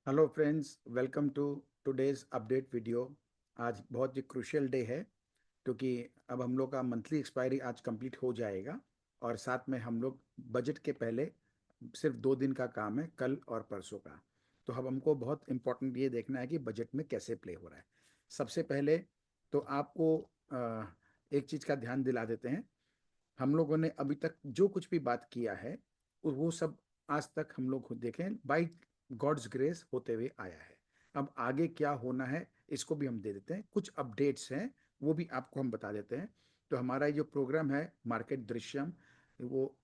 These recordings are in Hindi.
Hello friends, welcome to today's update video. आज बहुत ही क्रूशियल डे है क्योंकि अब हम लोग का मंथली एक्सपायरी आज कंप्लीट हो जाएगा और साथ में हम लोग बजट के पहले सिर्फ 2 दिन का काम है, कल और परसों का। तो अब हमको बहुत इम्पोर्टेंट ये देखना है कि बजट में कैसे प्ले हो रहा है। सबसे पहले तो आपको एक चीज़ का ध्यान दिला देते हैं। हम लोगों ने अभी तक जो कुछ भी बात किया है वो सब आज तक हम लोग खुद देखें बाई गॉड्स ग्रेस होते हुए आया है। अब आगे क्या होना है इसको भी हम दे देते हैं, कुछ अपडेट्स हैं वो भी आपको हम बता देते हैं। तो हमारा ये जो प्रोग्राम है मार्केट दृश्यम, वो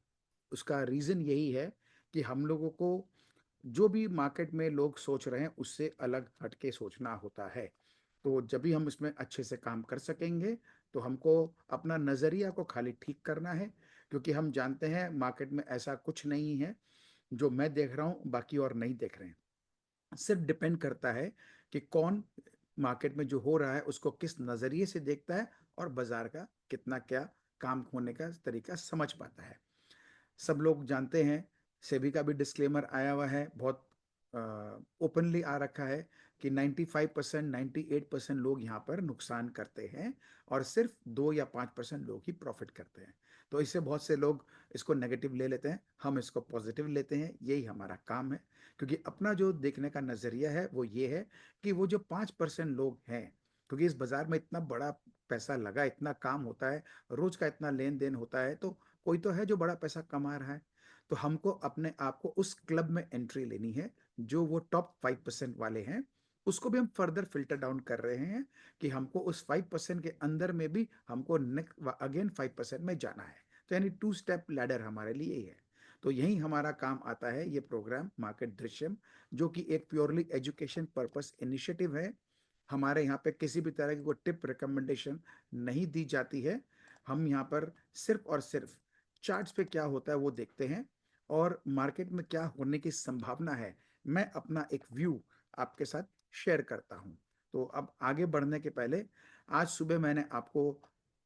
उसका रीज़न यही है कि हम लोगों को जो भी मार्केट में लोग सोच रहे हैं उससे अलग हटके सोचना होता है। तो जब भी हम इसमें अच्छे से काम कर सकेंगे तो हमको अपना नज़रिया को खाली ठीक करना है, क्योंकि हम जानते हैं मार्केट में ऐसा कुछ नहीं है जो मैं देख रहा हूँ बाकी और नहीं देख रहे हैं। सिर्फ डिपेंड करता है कि कौन मार्केट में जो हो रहा है उसको किस नज़रिए से देखता है और बाजार का कितना क्या काम होने का तरीका समझ पाता है। सब लोग जानते हैं, सेबी का भी डिस्क्लेमर आया हुआ है, बहुत ओपनली आ रखा है कि 95% 98% लोग यहाँ पर नुकसान करते हैं और सिर्फ 2 या 5% लोग ही प्रॉफिट करते हैं। तो इससे बहुत से लोग इसको नेगेटिव ले लेते हैं, हम इसको पॉजिटिव लेते हैं, यही हमारा काम है। क्योंकि अपना जो देखने का नज़रिया है वो ये है कि वो जो 5% लोग हैं, क्योंकि इस बाजार में इतना बड़ा पैसा लगा, इतना काम होता है, रोज का इतना लेन देन होता है, तो कोई तो है जो बड़ा पैसा कमा रहा है। तो हमको अपने आप को उस क्लब में एंट्री लेनी है जो वो टॉप 5% वाले हैं। उसको भी हम फर्दर फिल्टर डाउन कर रहे हैं कि हमको उस 5% के अंदर में भी हमको नेक्स्ट अगेन 5% में जाना है। तो यानी 2 स्टेप लैडर हमारे लिए ही है। तो यही हमारा काम आता है ये प्रोग्राम मार्केट दृश्यम, जो कि एक प्योरली एजुकेशन पर्पस इनिशिएटिव है। हमारे यहाँ पे किसी भी तरह की कोई टिप रिकमेंडेशन नहीं दी जाती है। हम यहाँ पर सिर्फ और सिर्फ चार्ट्स पे क्या होता है वो देखते हैं और मार्केट में क्या होने की संभावना है, मैं अपना एक व्यू आपके साथ शेयर करता हूं। तो अब आगे बढ़ने के पहले, आज सुबह मैंने आपको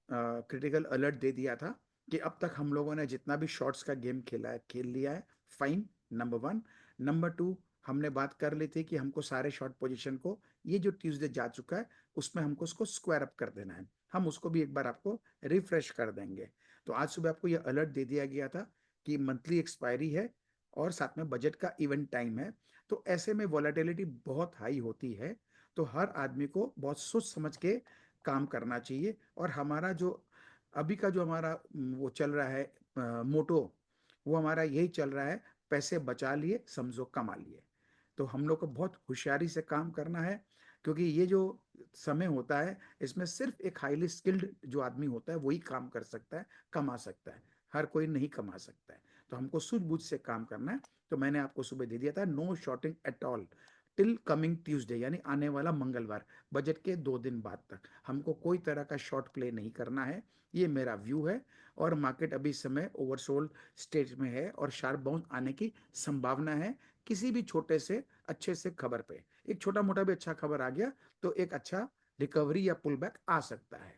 क्रिटिकल अलर्ट दे दिया था कि अब तक हम लोगों ने जितना भी शॉर्ट्स का गेम खेला है खेल लिया है। Fine, number one. Number two, हमने बात कर ली थी कि हमको सारे शॉर्ट पोजीशन को, ये जो ट्यूसडे जा चुका है उसमें हमको उसको स्क्वायर अप कर देना है। हम उसको भी एक बार आपको रिफ्रेश कर देंगे। तो आज सुबह आपको यह अलर्ट दे दिया गया था कि मंथली एक्सपायरी है और साथ में बजट का इवेंट टाइम है। तो ऐसे में वॉलेटिलिटी बहुत हाई होती है। तो हर आदमी को बहुत सोच समझ के काम करना चाहिए। और हमारा जो अभी का जो हमारा वो चल रहा है मोटो, वो हमारा यही चल रहा है, पैसे बचा लिए समझो कमा लिए। तो हम लोग को बहुत होशियारी से काम करना है, क्योंकि ये जो समय होता है इसमें सिर्फ एक हाईली स्किल्ड जो आदमी होता है वही काम कर सकता है, कमा सकता है। हर कोई नहीं कमा सकता है। तो हमको सूझबूझ से काम करना है। तो मैंने आपको सुबह दे दिया था, no shorting at all till coming Tuesday, यानी आने वाला मंगलवार, बजट के 2 दिन बाद तक हमको कोई तरह का शॉर्ट प्ले नहीं करना है। ये मेरा व्यू है। और मार्केट अभी इस समय ओवरसोल्ड स्टेज में है और शार्प बाउंस आने की संभावना है। किसी भी छोटे से अच्छे से खबर पे एक छोटा मोटा भी अच्छा खबर आ गया तो एक अच्छा रिकवरी या पुल बैक आ सकता है।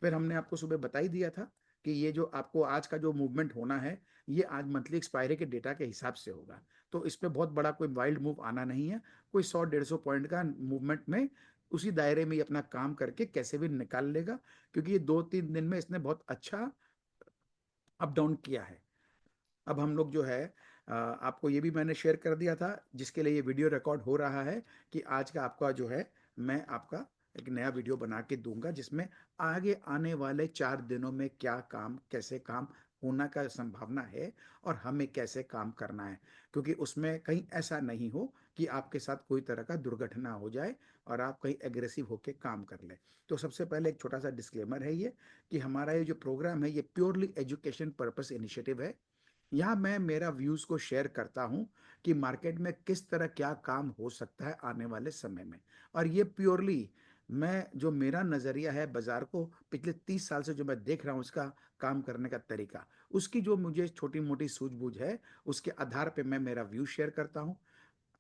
फिर हमने आपको सुबह बता ही दिया था कि ये जो आपको आज का जो मूवमेंट होना है, ये आज मंथली एक्सपायरी के डेटा के हिसाब से होगा। तो इसमें बहुत बड़ा कोई वाइल्ड मूव आना नहीं है। कोई 100-150 पॉइंट का मूवमेंट में उसी दायरे में ही अपना काम करके कैसे भी निकाल लेगा, क्योंकि ये 2-3 दिन में इसने बहुत अच्छा अप डाउन किया है। अब हम लोग जो है आपको ये भी मैंने शेयर कर दिया था, जिसके लिए ये वीडियो रिकॉर्ड हो रहा है, कि आज का आपका जो है, मैं आपका एक नया वीडियो बना के दूंगा जिसमें आगे आने वाले 4 दिनों में क्या काम, कैसे काम होना का संभावना है और हमें कैसे काम करना है। क्योंकि उसमें कहीं ऐसा नहीं हो कि आपके साथ कोई तरह का दुर्घटना हो जाए और आप कहीं एग्रेसिव होकर काम कर लें। तो सबसे पहले एक छोटा सा डिस्क्लेमर है ये, कि हमारा ये जो प्रोग्राम है ये प्योरली एजुकेशन पर्पस इनिशिएटिव है। यहाँ मैं मेरा व्यूज को शेयर करता हूँ कि मार्केट में किस तरह क्या काम हो सकता है आने वाले समय में। और ये प्योरली मैं, जो मेरा नज़रिया है बाजार को पिछले 30 साल से जो मैं देख रहा हूँ उसका काम करने का तरीका, उसकी जो मुझे छोटी मोटी सूझबूझ है, उसके आधार पे मैं मेरा व्यू शेयर करता हूँ।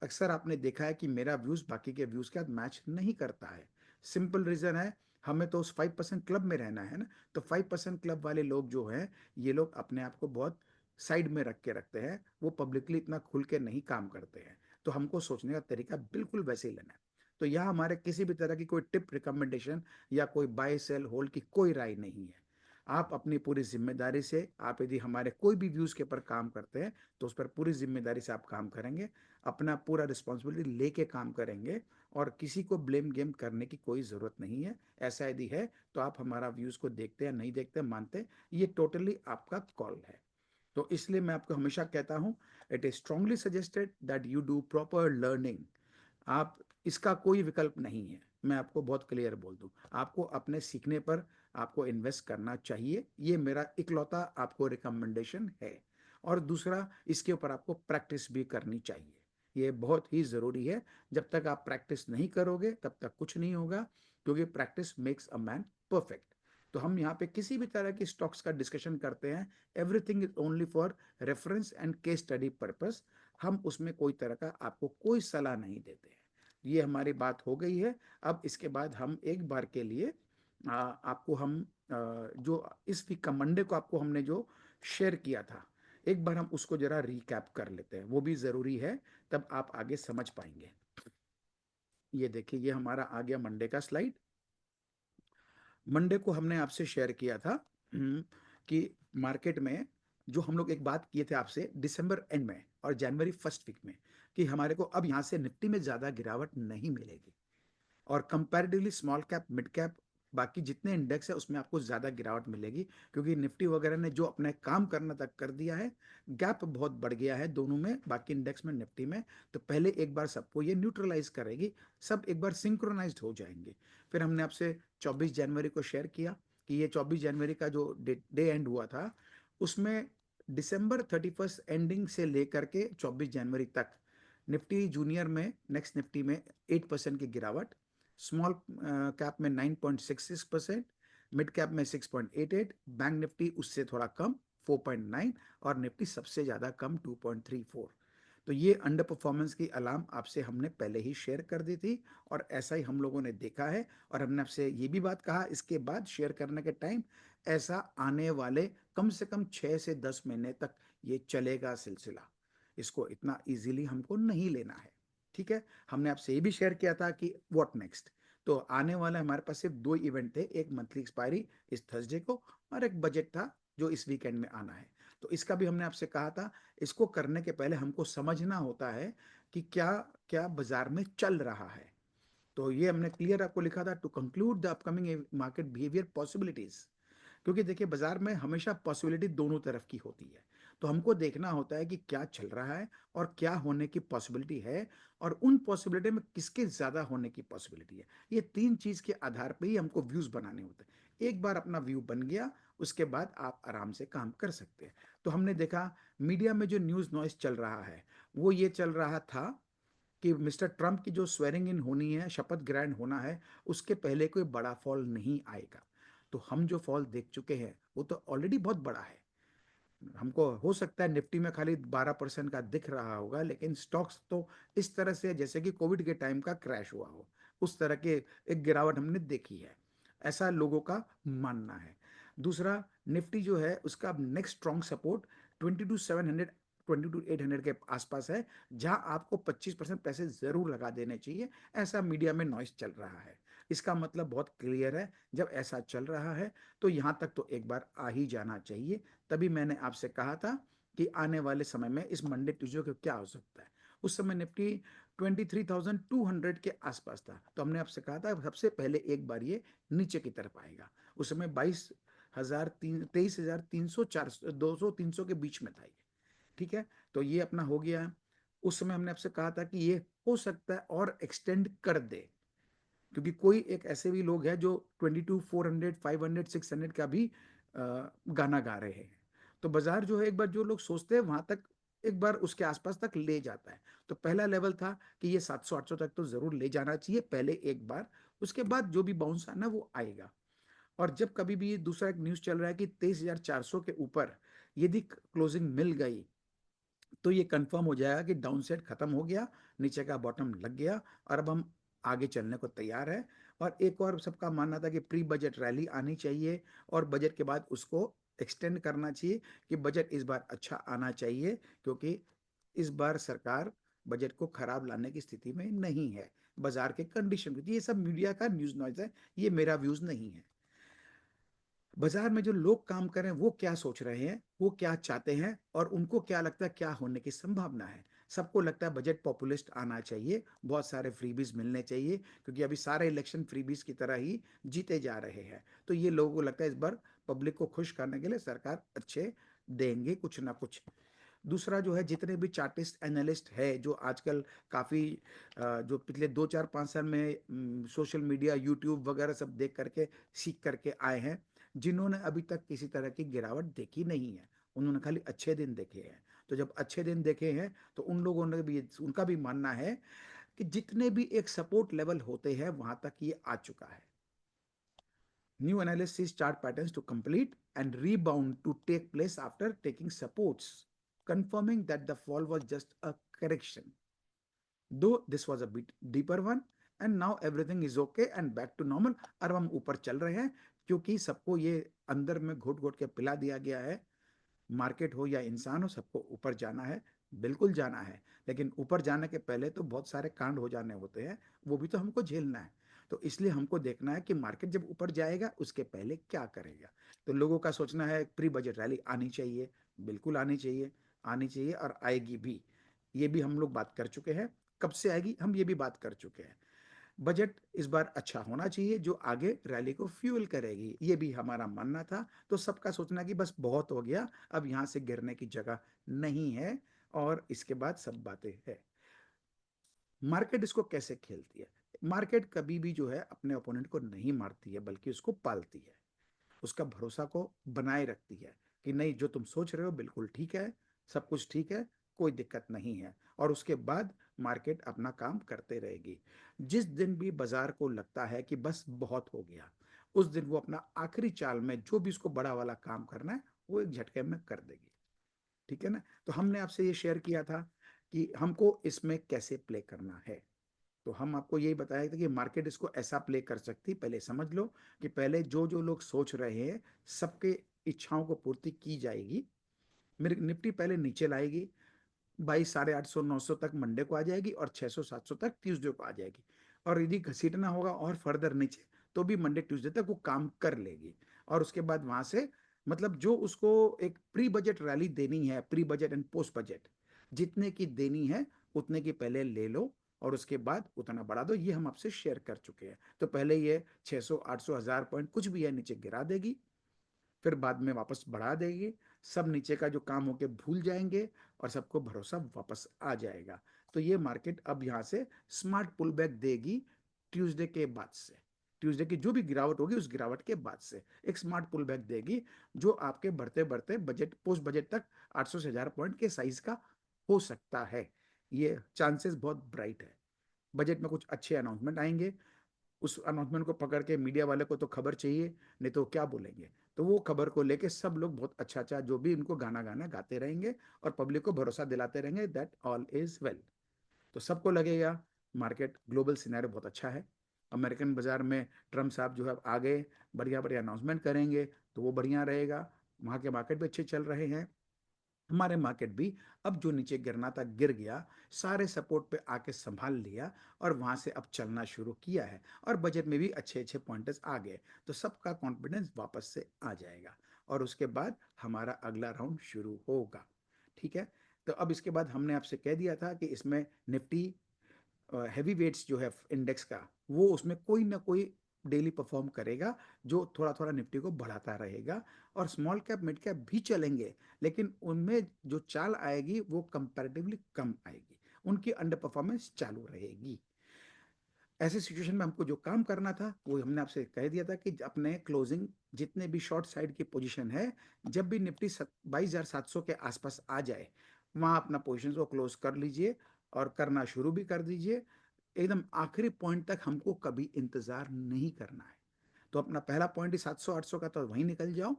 अक्सर आपने देखा है कि मेरा व्यूज बाकी के व्यूज के साथ मैच नहीं करता है। सिंपल रीजन है, हमें तो उस 5% क्लब में रहना है ना। तो 5% क्लब वाले लोग जो हैं, ये लोग अपने आप को बहुत साइड में रख के रखते हैं, वो पब्लिकली इतना खुल के नहीं काम करते हैं। तो हमको सोचने का तरीका बिल्कुल वैसे ही लेना है। तो यहाँ हमारे किसी भी तरह की कोई टिप रिकमेंडेशन या कोई बाय सेल होल्ड की कोई राय नहीं है। आप अपनी पूरी जिम्मेदारी से, आप यदि हमारे कोई भी व्यूज के ऊपर काम करते हैं तो उस पर पूरी जिम्मेदारी से आप काम करेंगे, अपना पूरा रिस्पॉन्सिबिलिटी लेके काम करेंगे, और किसी को ब्लेम गेम करने की कोई ज़रूरत नहीं है। ऐसा यदि है तो आप हमारा व्यूज़ को देखते हैं, नहीं देखते, मानते, ये टोटली आपका कॉल है। तो इसलिए मैं आपको हमेशा कहता हूँ, it is strongly suggested that you do proper learning. आप, इसका कोई विकल्प नहीं है, मैं आपको बहुत क्लियर बोल दूं, आपको अपने सीखने पर आपको इन्वेस्ट करना चाहिए, ये मेरा इकलौता आपको रिकमेंडेशन है। और दूसरा, इसके ऊपर आपको प्रैक्टिस भी करनी चाहिए, ये बहुत ही ज़रूरी है। जब तक आप प्रैक्टिस नहीं करोगे तब तक कुछ नहीं होगा, क्योंकि practice makes a man perfect. तो हम यहाँ पे किसी भी तरह की स्टॉक्स का डिस्कशन करते हैं, everything is only for reference and case study purpose. हम उसमें कोई तरह का आपको कोई सलाह नहीं देते हैं। ये हमारी बात हो गई है। अब इसके बाद हम एक बार के लिए आपको हम जो इस वीक का मंडे को आपको हमने जो शेयर किया था, एक बार हम उसको जरा रिकैप कर लेते हैं, वो भी ज़रूरी है, तब आप आगे समझ पाएंगे। ये देखिए, ये हमारा आ गया मंडे का स्लाइड। मंडे को हमने आपसे शेयर किया था कि मार्केट में जो हम लोग एक बात किए थे आपसे दिसंबर एंड में और जनवरी फर्स्ट वीक में, कि हमारे को अब यहाँ से निफ्टी में ज़्यादा गिरावट नहीं मिलेगी, और comparatively small cap, mid cap, बाकी जितने इंडेक्स है उसमें आपको ज़्यादा गिरावट मिलेगी, क्योंकि निफ्टी वगैरह ने जो अपने काम करना तक कर दिया है, गैप बहुत बढ़ गया है दोनों में, बाकी इंडेक्स में, निफ्टी में। तो पहले एक बार सबको ये न्यूट्रलाइज करेगी, सब एक बार सिंक्रोनाइज्ड हो जाएंगे। फिर हमने आपसे 24 जनवरी को शेयर किया कि ये 24 जनवरी का जो डे एंड हुआ था, उसमें दिसंबर 31 एंडिंग से लेकर के 24 जनवरी तक निफ्टी जूनियर में, नेक्स्ट निफ्टी में 8% की गिरावट, स्मॉल कैप में 9.66%, मिड कैप में 6.88, बैंक निफ्टी उससे थोड़ा कम 4.9, और निफ्टी सबसे ज़्यादा कम 2.34। तो ये अंडर परफॉर्मेंस की अलार्म आपसे हमने पहले ही शेयर कर दी थी, और ऐसा ही हम लोगों ने देखा है। और हमने आपसे ये भी बात कहा इसके बाद शेयर करने के टाइम, ऐसा आने वाले कम से कम 6 से 10 महीने तक ये चलेगा सिलसिला, इसको इतना इजीली हमको नहीं लेना है। ठीक है, हमने आपसे ये भी शेयर किया था कि व्हाट नेक्स्ट। तो आने वाला हमारे पास सिर्फ दो इवेंट थे, एक मंथली एक्सपायरी इस थर्सडे को, और एक बजट था जो इस वीकेंड में आना है। तो इसका भी हमने आपसे कहा था, इसको करने के पहले हमको समझना होता है कि क्या क्या बाजार में चल रहा है। तो ये हमने क्लियर आपको लिखा था, to conclude the upcoming market behaviour possibilities. क्योंकि देखिए, बाजार में हमेशा पॉसिबिलिटी दोनों तरफ की होती है, तो हमको देखना होता है कि क्या चल रहा है और क्या होने की पॉसिबिलिटी है, और उन पॉसिबिलिटी में किसके ज़्यादा होने की पॉसिबिलिटी है। ये तीन चीज़ के आधार पर ही हमको व्यूज़ बनाने होते हैं। एक बार अपना व्यू बन गया, उसके बाद आप आराम से काम कर सकते हैं। तो हमने देखा मीडिया में जो न्यूज़ नॉइस चल रहा है, वो ये चल रहा था कि मिस्टर ट्रंप की जो स्वेरिंग इन होनी है, शपथ ग्रहण होना है, उसके पहले कोई बड़ा फॉल नहीं आएगा। तो हम जो फॉल देख चुके हैं वो तो ऑलरेडी बहुत बड़ा है। हमको हो सकता है निफ्टी में खाली 12% का दिख रहा होगा, लेकिन स्टॉक्स तो इस तरह से जैसे कि कोविड के टाइम का क्रैश हुआ हो, उस तरह के एक गिरावट हमने देखी है, ऐसा लोगों का मानना है। दूसरा, निफ्टी जो है उसका नेक्स्ट स्ट्रॉन्ग सपोर्ट 22,700, 22,800 के आसपास है, जहां आपको 25% पैसे जरूर लगा देने चाहिए, ऐसा मीडिया में नॉइस चल रहा है। इसका मतलब बहुत क्लियर है, जब ऐसा चल रहा है तो यहां तक तो एक बार आ ही जाना चाहिए। तभी मैंने आपसे कहा था कि आने वाले समय में इस मंडे ट्यूजडे को क्या हो सकता है। उस समय निफ्टी 23,200 के आसपास था, तो हमने आपसे कहा था सबसे पहले एक बार ये नीचे की तरफ आएगा। उस समय 23,300, 400, 200, 300 के बीच में था ये। ठीक है, तो ये अपना हो गया है। उस समय हमने आपसे कहा था कि ये हो सकता है और एक्सटेंड कर दे, क्योंकि कोई एक ऐसे भी लोग हैं जो 22,400, 500, 600 का भी गाना गा रहे हैं। तो बाजार जो है, एक बार जो लोग सोचते हैं वहां तक, एक बार उसके आसपास तक ले जाता है। तो पहला लेवल था कि ये 700-800 तक तो जरूर ले जाना चाहिए पहले एक बार, उसके बाद जो भी बाउंस आना वो आएगा। और जब कभी भी दूसरा एक न्यूज चल रहा है कि 23,400 के ऊपर यदि क्लोजिंग मिल गई, तो ये कंफर्म हो जाएगा कि डाउन साइड खत्म हो गया, नीचे का बॉटम लग गया, और अब हम आगे चलने को तैयार है। और एक और सबका मानना था कि प्री बजट रैली आनी चाहिए, और बजट के बाद उसको एक्सटेंड करना चाहिए, कि बजट इस बार अच्छा आना चाहिए, क्योंकि इस बार सरकार बजट को खराब लाने की स्थिति में नहीं है बाजार के कंडीशन को। ये सब मीडिया का न्यूज नॉइज है, ये मेरा व्यूज नहीं है। बाजार में जो लोग काम कर रहे हैं वो क्या सोच रहे हैं, वो क्या चाहते हैं और उनको क्या लगता है क्या होने की संभावना है। सबको लगता है बजट पॉपुलिस्ट आना चाहिए, बहुत सारे फ्रीबीज मिलने चाहिए, क्योंकि अभी सारे इलेक्शन फ्रीबीज की तरह ही जीते जा रहे हैं। तो ये लोगों को लगता है इस बार पब्लिक को खुश करने के लिए सरकार अच्छे देंगे कुछ ना कुछ। दूसरा जो है, जितने भी चार्टिस्ट एनालिस्ट है जो आजकल काफ़ी जो पिछले 2 4 5 साल में सोशल मीडिया यूट्यूब वगैरह सब देख करके सीख करके आए हैं, जिन्होंने अभी तक किसी तरह की गिरावट देखी नहीं है, उन्होंने खाली अच्छे दिन देखे हैं। तो जब अच्छे दिन देखे हैं तो उन लोगों ने भी, उनका भी मानना है कि जितने भी एक सपोर्ट लेवल होते हैं वहां तक ये आ चुका है। New analysis chart patterns to complete and rebound to take place after taking supports, confirming that the fall was just a correction. Though this was a bit deeper one, and now everything is okay and back to normal. अब हम ऊपर चल रहे हैं क्योंकि सबको ये अंदर में घोट घोट के पिला दिया गया है, मार्केट हो या इंसान हो, सबको ऊपर जाना है, बिल्कुल जाना है। लेकिन ऊपर जाने के पहले तो बहुत सारे कांड हो जाने होते हैं, वो भी तो हमको झेलना है। तो इसलिए हमको देखना है कि मार्केट जब ऊपर जाएगा उसके पहले क्या करेगा। तो लोगों का सोचना है प्री बजट रैली आनी चाहिए, बिल्कुल आनी चाहिए, आनी चाहिए और आएगी भी। ये भी हम लोग बात कर चुके हैं, कब से आएगी हम ये भी बात कर चुके हैं। बजट इस बार अच्छा होना चाहिए जो आगे रैली को फ्यूल करेगी, ये भी हमारा मानना था। तो सबका सोचना कि बस बहुत हो गया, अब यहाँ से गिरने की जगह नहीं है और इसके बाद सब बातें है। मार्केट इसको कैसे खेलती है? मार्केट कभी भी जो है अपने ओपोनेंट को नहीं मारती है, बल्कि उसको पालती है, उसका भरोसा को बनाए रखती है कि नहीं, जो तुम सोच रहे हो बिल्कुल ठीक है, सब कुछ ठीक है, कोई दिक्कत नहीं है। और उसके बाद मार्केट अपना काम करते रहेगी। जिस दिन भी बाजार को लगता है कि बस बहुत हो गया, उस दिन वो अपना आखिरी चाल में जो भी उसको बड़ा वाला काम करना है वो एक झटके में कर देगी। ठीक है ना? तो हमने आपसे ये शेयर किया था कि हमको इसमें कैसे प्ले करना है। तो हम आपको यही बताया था कि मार्केट इसको ऐसा प्ले कर सकती, पहले समझ लो कि पहले जो जो लोग सोच रहे हैं सबके इच्छाओं को पूर्ति की जाएगी। मेरी निफ्टी पहले नीचे लाएगी, 22 850 900 तक मंडे को आ जाएगी और 600 700 तक ट्यूसडे को आ जाएगी। और यदि घसीटना होगा और फर्दर नीचे तो भी मंडे ट्यूसडे तक वो काम कर लेगी। और उसके बाद वहां से, मतलब जो उसको एक प्री बजट रैली देनी है, pre budget and post budget जितने की देनी है उतने की पहले ले लो और उसके बाद उतना बढ़ा दो। ये हम आपसे शेयर कर चुके हैं। तो पहले ये 600 800 1000 पॉइंट कुछ भी है नीचे गिरा देगी, फिर बाद में वापस बढ़ा देगी, सब नीचे का जो काम होके भूल जाएंगे और सबको भरोसा वापस आ जाएगा। तो ये मार्केट अब यहाँ से स्मार्ट पुल बैक देगी ट्यूसडे के बाद से। ट्यूसडे की जो भी गिरावट होगी उस गिरावट के बाद से एक स्मार्ट पुल बैक देगी, जो आपके बढ़ते बढ़ते बजट पोस्ट बजट तक 800 से 1000 पॉइंट के साइज का हो सकता है। ये चांसेस बहुत ब्राइट है। बजट में कुछ अच्छे अनाउंसमेंट आएंगे, उस अनाउंसमेंट को पकड़ के मीडिया वाले को तो खबर चाहिए, नहीं तो क्या बोलेंगे। तो वो खबर को लेके सब लोग बहुत अच्छा अच्छा जो भी इनको गाना गाना गाते रहेंगे और पब्लिक को भरोसा दिलाते रहेंगे दैट ऑल इज वेल। तो सबको लगेगा मार्केट ग्लोबल सिनेरियो बहुत अच्छा है। अमेरिकन बाजार में ट्रम्प साहब जो है आ गए, बढ़िया बढ़िया अनाउंसमेंट करेंगे तो वो बढ़िया रहेगा। वहाँ के मार्केट भी अच्छे चल रहे हैं। हमारे मार्केट भी अब जो नीचे गिरना था गिर गया, सारे सपोर्ट पे आके संभाल लिया और वहां से अब चलना शुरू किया है। और बजट में भी अच्छे अच्छे पॉइंटर्स आ गए, तो सबका कॉन्फिडेंस वापस से आ जाएगा और उसके बाद हमारा अगला राउंड शुरू होगा। ठीक है? तो अब इसके बाद हमने आपसे कह दिया था कि इसमें निफ्टी हैवी वेट्स जो है इंडेक्स का, वो उसमें कोई ना कोई डेली परफॉर्म करेगा, जो थोड़ा थोड़ा निफ्टी को बढ़ाता रहेगा। और स्मॉल कैप मिड कैप भी चलेंगे, लेकिन उनमें जो चाल आएगी वो कंपैरेटिवली कम आएगी, उनकी अंडर परफॉर्मेंस चालू रहेगी। ऐसे सिचुएशन में हमको जो काम करना था वो हमने आपसे कह दिया था कि अपने क्लोजिंग जितने भी शॉर्ट साइड की पोजीशन है, जब भी निफ्टी 22,700 के आसपास आ जाए वहां अपना पोजीशन को क्लोज कर लीजिए और करना शुरू भी कर दीजिए। एकदम आखिरी पॉइंट तक हमको कभी इंतजार नहीं करना है। तो अपना पहला पॉइंट ही 700 800 का, तो वहीं निकल जाओ।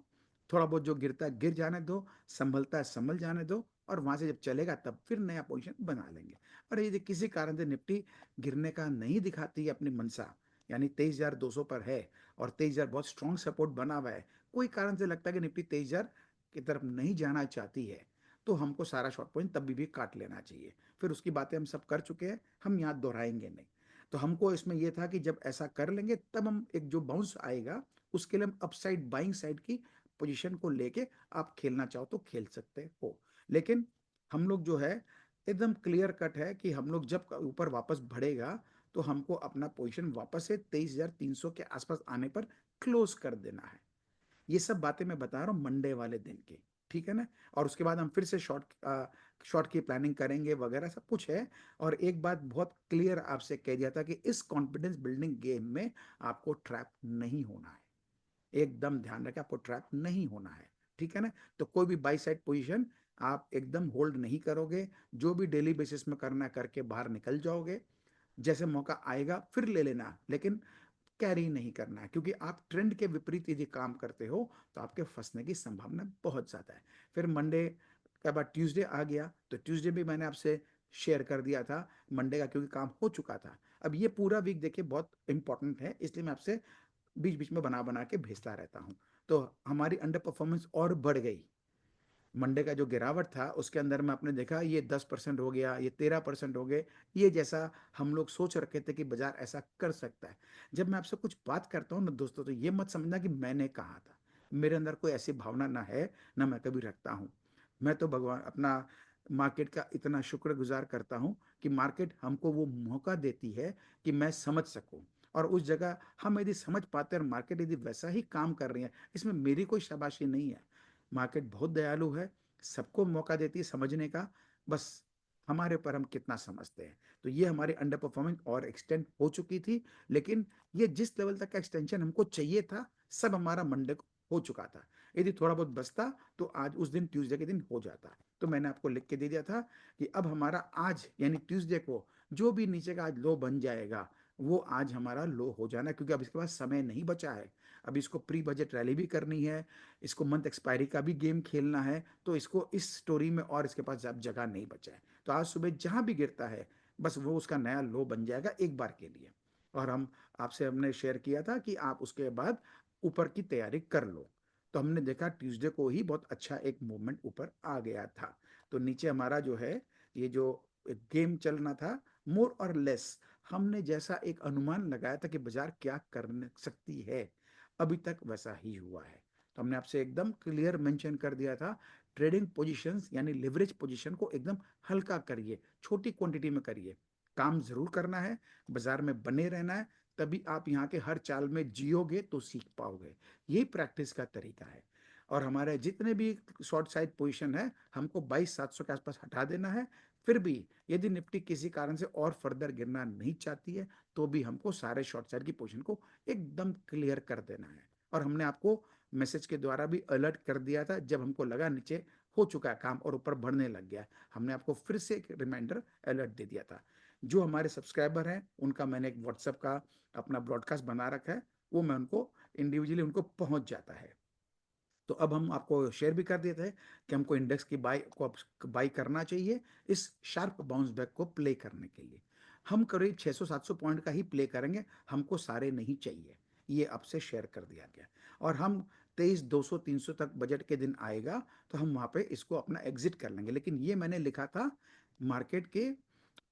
थोड़ा बहुत जो गिरता है गिर जाने दो, संभलता है संभल जाने दो, और वहां से जब चलेगा तब फिर नया पोजीशन बना लेंगे। और यदि किसी कारण से निफ्टी गिरने का नहीं दिखाती है अपनी मनसा, यानी 23,200 पर है और 23,000 बहुत स्ट्रॉन्ग सपोर्ट बना हुआ है, कोई कारण से लगता है कि निफ्टी 23,000 की तरफ नहीं जाना चाहती है, तो हमको सारा शॉर्ट पोजीशन तभी भी काट लेना चाहिए। फिर उसकी बातें हम सब कर चुके हैं, हम यहाँ दोहराएंगे नहीं। तो हमको इसमें यह था कि जब ऐसा कर लेंगे तब हम एक जो बाउंस आएगा उसके लिए हम अपसाइड बाइंग साइड की पोजीशन को लेके आप खेलना चाहो तो खेल सकते हो। लेकिन हम लोग जो है एकदम क्लियर कट है कि हम लोग जब ऊपर वापस बढ़ेगा तो हमको अपना पोजीशन वापस से 23,300 के आसपास आने पर क्लोज कर देना है। ये सब बातें मैं बता रहा हूँ मंडे वाले दिन की, ठीक है ना। और उसके बाद हम फिर से शॉर्ट की प्लानिंग करेंगे वगैरह सब कुछ है। और एक बात बहुत क्लियर आपसे कह दिया था कि इस कॉन्फिडेंस बिल्डिंग गेम में आपको ट्रैप नहीं होना है। एकदम ध्यान रखें, आपको ट्रैप नहीं होना है, ठीक है ना। तो कोई भी बाई साइड पोजीशन आप एकदम होल्ड नहीं करोगे। जो भी डेली बेसिस में करना करके बाहर निकल जाओगे। जैसे मौका आएगा फिर ले लेना, लेकिन कैरी नहीं करना है, क्योंकि आप ट्रेंड के विपरीत यदि काम करते हो तो आपके फंसने की संभावना बहुत ज्यादा है। फिर मंडे के बाद ट्यूसडे आ गया, तो ट्यूसडे भी मैंने आपसे शेयर कर दिया था मंडे का, क्योंकि काम हो चुका था। अब ये पूरा वीक देखिए बहुत इंपॉर्टेंट है, इसलिए मैं आपसे बीच बीच में बना बना के भेजता रहता हूँ। तो हमारी अंडर परफॉर्मेंस और बढ़ गई। मंडे का जो गिरावट था उसके अंदर में आपने देखा ये 10% हो गया, ये 13% हो गए। ये जैसा हम लोग सोच रखे थे कि बाजार ऐसा कर सकता है। जब मैं आपसे कुछ बात करता हूँ ना दोस्तों, तो ये मत समझना कि मैंने कहा था। मेरे अंदर कोई ऐसी भावना ना है, ना मैं कभी रखता हूँ। मैं तो भगवान अपना मार्केट का इतना शुक्रगुजार करता हूँ कि मार्केट हमको वो मौका देती है कि मैं समझ सकूं। और उस जगह हम यदि समझ पाते हैं और मार्केट यदि वैसा ही काम कर रही है, इसमें मेरी कोई शाबाशी नहीं है। मार्केट बहुत दयालु है, सबको मौका देती है समझने का। बस हमारे ऊपर हम कितना समझते हैं। तो ये हमारी अंडर परफॉर्मेंस और एक्सटेंड हो चुकी थी, लेकिन ये जिस लेवल तक का एक्सटेंशन हमको चाहिए था सब हमारा मंडे को हो चुका था। यदि थोड़ा बहुत बचता तो आज उस दिन ट्यूसडे के दिन हो जाता। तो मैंने आपको लिख के दे दिया था कि अब हमारा आज यानी ट्यूसडे को जो भी नीचे का आज लो बन जाएगा वो आज हमारा लो हो जाना, क्योंकि अब इसके पास समय नहीं बचा है। अब इसको प्री बजट रैली भी करनी है, इसको मंथ एक्सपायरी का भी गेम खेलना है। तो इसको इस स्टोरी में और इसके पास अब जगह नहीं बचा है। तो आज सुबह जहां भी गिरता है बस वो उसका नया लो बन जाएगा एक बार के लिए। और हम आपसे हमने शेयर किया था कि आप उसके बाद ऊपर की तैयारी कर लो। तो हमने देखा ट्यूसडे को ही बहुत अच्छा एक मूवमेंट ऊपर आ गया था। तो नीचे हमारा जो है ये जो गेम चलना था मोर और लेस, हमने जैसा एक अनुमान लगाया था कि बाजार क्या कर सकती है अभी तक वैसा ही हुआ है। तो हमने आपसे एकदम क्लियर मेंशन कर दिया था ट्रेडिंग पोजीशंस यानी लिवरेज पोजीशन को एकदम हल्का करिए, छोटी क्वांटिटी में करिए। काम जरूर करना है, बाजार में बने रहना है, तभी आप यहाँ के हर चाल में जियोगे तो सीख पाओगे। यही प्रैक्टिस का तरीका है। और हमारे जितने भी शॉर्ट साइड पोजीशन है हमको 22,700 के आसपास हटा देना है। फिर भी यदि निफ्टी किसी कारण से और फर्दर गिरना नहीं चाहती है तो भी हमको सारे शॉर्ट साइड की पोजीशन को एकदम क्लियर कर देना है। और हमने आपको मैसेज के द्वारा भी अलर्ट कर दिया था जब हमको लगा नीचे हो चुका है काम और ऊपर बढ़ने लग गया। हमने आपको फिर से एक रिमाइंडर अलर्ट दे दिया था। जो हमारे सब्सक्राइबर हैं उनका मैंने एक व्हाट्सएप का अपना ब्रॉडकास्ट बना रखा है, वो मैं उनको इंडिविजुअली उनको पहुंच जाता है। तो अब हम आपको शेयर भी कर देते हैं कि हमको इंडेक्स की बाई करना चाहिए इस शार्प बाउंस बैक को प्ले करने के लिए। हम करीब 600-700 पॉइंट का ही प्ले करेंगे, हमको सारे नहीं चाहिए। ये आपसे शेयर कर दिया गया। और हम 23,200-300 तक बजट के दिन आएगा तो हम वहाँ पे इसको अपना एग्जिट कर लेंगे। लेकिन ये मैंने लिखा था मार्केट के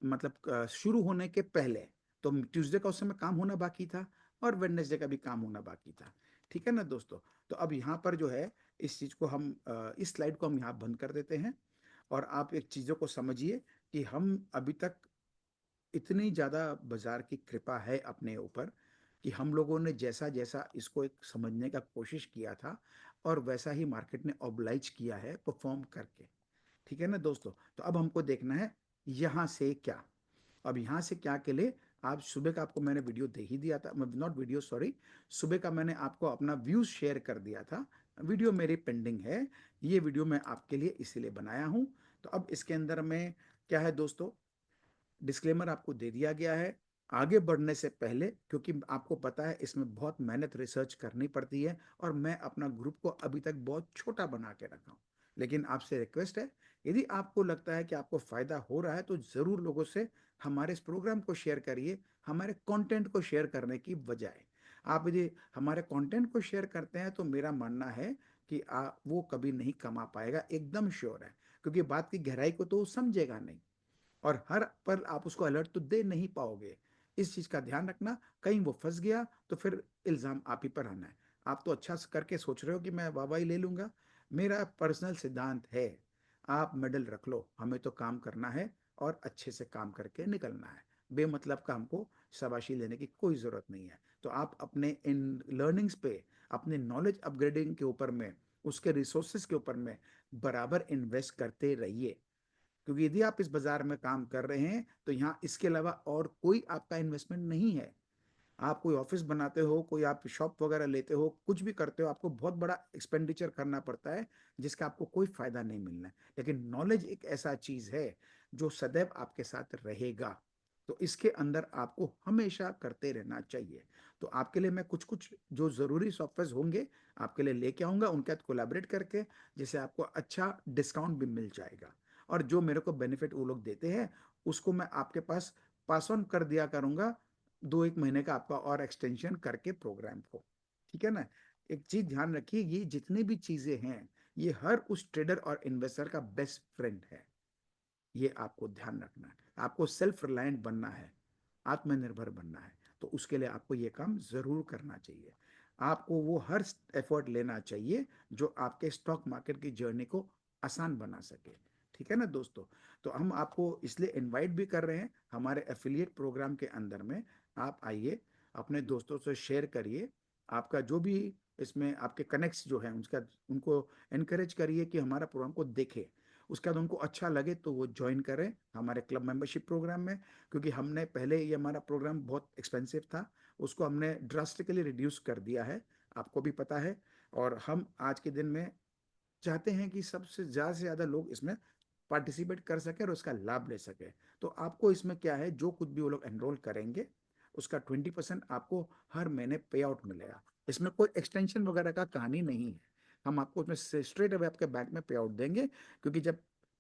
मतलब शुरू होने के पहले। तो ट्यूसडे का उस समय काम होना बाकी था और वेडनेसडे का भी काम होना बाकी था, ठीक है ना दोस्तों। तो अब यहाँ पर जो है इस चीज़ को हम इस स्लाइड को हम यहाँ बंद कर देते हैं। और आप एक चीज़ों को समझिए कि हम अभी तक इतनी ज़्यादा बाजार की कृपा है अपने ऊपर कि हम लोगों ने जैसा जैसा इसको एक समझने का कोशिश किया था और वैसा ही मार्केट ने ऑब्लाइज किया है परफॉर्म करके, ठीक है ना दोस्तों। तो अब हमको देखना है यहाँ से क्या। अब यहाँ से क्या के लिए आज सुबह का आपको मैंने वीडियो दे ही दिया था, नॉट वीडियो सॉरी, सुबह का मैंने आपको अपना व्यूज शेयर कर दिया था। वीडियो मेरी पेंडिंग है, ये वीडियो मैं आपके लिए इसीलिए बनाया हूँ। तो अब इसके अंदर में क्या है दोस्तों, डिस्क्लेमर आपको दे दिया गया है आगे बढ़ने से पहले, क्योंकि आपको पता है इसमें बहुत मेहनत रिसर्च करनी पड़ती है और मैं अपना ग्रुप को अभी तक बहुत छोटा बना के रखा हूँ। लेकिन आपसे रिक्वेस्ट है, यदि आपको लगता है कि आपको फायदा हो रहा है तो जरूर लोगों से हमारे इस प्रोग्राम को शेयर करिए, हमारे कंटेंट को शेयर करने की बजाय। आप यदि हमारे कंटेंट को शेयर करते हैं तो मेरा मानना है कि वो कभी नहीं कमा पाएगा, एकदम श्योर है। क्योंकि बात की गहराई को तो वो समझेगा नहीं, और हर पर आप उसको अलर्ट तो दे नहीं पाओगे। इस चीज का ध्यान रखना, कहीं वो फंस गया तो फिर इल्जाम आप ही पर आना है। आप तो अच्छा करके सोच रहे हो कि मैं वाहवाही ले लूंगा। मेरा पर्सनल सिद्धांत है, आप मेडल रख लो, हमें तो काम करना है और अच्छे से काम करके निकलना है। बेमतलब का हमको शाबाशी लेने की कोई जरूरत नहीं है। तो आप अपने इन लर्निंग्स पे, अपने नॉलेज अपग्रेडिंग के ऊपर में, उसके रिसोर्सेज के ऊपर में बराबर इन्वेस्ट करते रहिए। क्योंकि यदि आप इस बाजार में काम कर रहे हैं तो यहाँ इसके अलावा और कोई आपका इन्वेस्टमेंट नहीं है। आप कोई ऑफिस बनाते हो, कोई आप शॉप वगैरह लेते हो, कुछ भी करते हो, आपको बहुत बड़ा एक्सपेंडिचर करना पड़ता है जिसका आपको कोई फायदा नहीं मिलना है। लेकिन नॉलेज एक ऐसा चीज है जो सदैव आपके साथ रहेगा, तो इसके अंदर आपको हमेशा करते रहना चाहिए। तो आपके लिए मैं कुछ कुछ जो जरूरी सॉफ्टवेयर होंगे आपके लिए लेके आऊंगा, उनके साथ कोलैबोरेट करके, जिससे आपको अच्छा डिस्काउंट भी मिल जाएगा। और जो मेरे को बेनिफिट वो लोग देते हैं उसको मैं आपके पास ऑन कर दिया करूंगा, 2-1 महीने का आपका और एक्सटेंशन करके प्रोग्राम को। ठीक है ना। एक चीज ध्यान रखिए, ये जितनी भी चीजें हैं ये हर उस ट्रेडर और इन्वेस्टर का बेस्ट फ्रेंड है। ये आपको ध्यान रखना है। आपको सेल्फ रिलायंट बनना है, आत्मनिर्भर बनना है, तो उसके लिए आपको ये काम जरूर करना चाहिए। आपको वो हर एफर्ट लेना चाहिए जो आपके स्टॉक मार्केट की जर्नी को आसान बना सके। ठीक है ना दोस्तों। तो हम आपको इसलिए इनवाइट भी कर रहे हैं हमारे एफिलिएट प्रोग्राम के अंदर में। आप आइए, अपने दोस्तों से शेयर करिए, आपका जो भी इसमें आपके कनेक्ट्स जो हैं उसका, उनको एनकरेज करिए कि हमारा प्रोग्राम को देखें। उसके बाद उनको अच्छा लगे तो वो ज्वाइन करें हमारे क्लब मेंबरशिप प्रोग्राम में। क्योंकि हमने पहले ये हमारा प्रोग्राम बहुत एक्सपेंसिव था, उसको हमने ड्रास्टिकली रिड्यूस कर दिया है, आपको भी पता है। और हम आज के दिन में चाहते हैं कि सबसे ज़्यादा से ज़्यादा लोग इसमें पार्टिसिपेट कर सके और उसका लाभ ले सके। तो आपको इसमें क्या है, जो कुछ भी वो लोग एनरोल करेंगे उसका 20% आपको हर महीने पे आउट मिलेगा। इसमें कोई एक्सटेंशन वगैरह का कहानी नहीं है। हम आपको उसमें स्ट्रेट अवे आपके बैंक में पे आउट देंगे, क्योंकि जब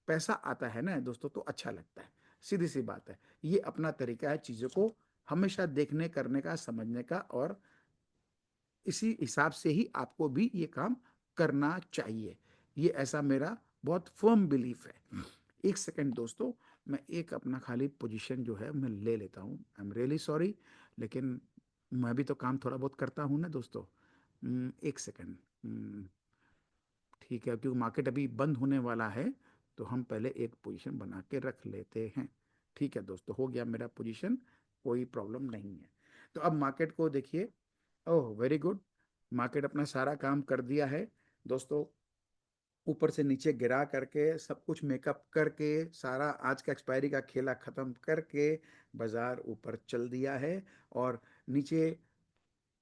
पैसा आता है ना दोस्तों तो अच्छा लगता है। सीधी सी बात है, ये अपना तरीका है चीज़ों को हमेशा देखने, करने का, समझने का, और इसी हिसाब से ही आपको भी ये काम करना चाहिए। ये ऐसा मेरा बहुत फर्म बिलीफ है। एक सेकंड दोस्तों, मैं एक अपना खाली पोजीशन जो है मैं ले लेता हूँ। आई एम रियली सॉरी, लेकिन मैं भी तो काम थोड़ा बहुत करता हूँ ना दोस्तों। एक सेकंड। ठीक है, क्योंकि मार्केट अभी बंद होने वाला है तो हम पहले एक पोजीशन बना के रख लेते हैं। ठीक है दोस्तों, हो गया मेरा पोजीशन, कोई प्रॉब्लम नहीं है। तो अब मार्केट को देखिए। ओह वेरी गुड, मार्केट अपना सारा काम कर दिया है दोस्तों। ऊपर से नीचे गिरा करके, सब कुछ मेकअप करके, सारा आज का एक्सपायरी का खेला खत्म करके बाजार ऊपर चल दिया है। और नीचे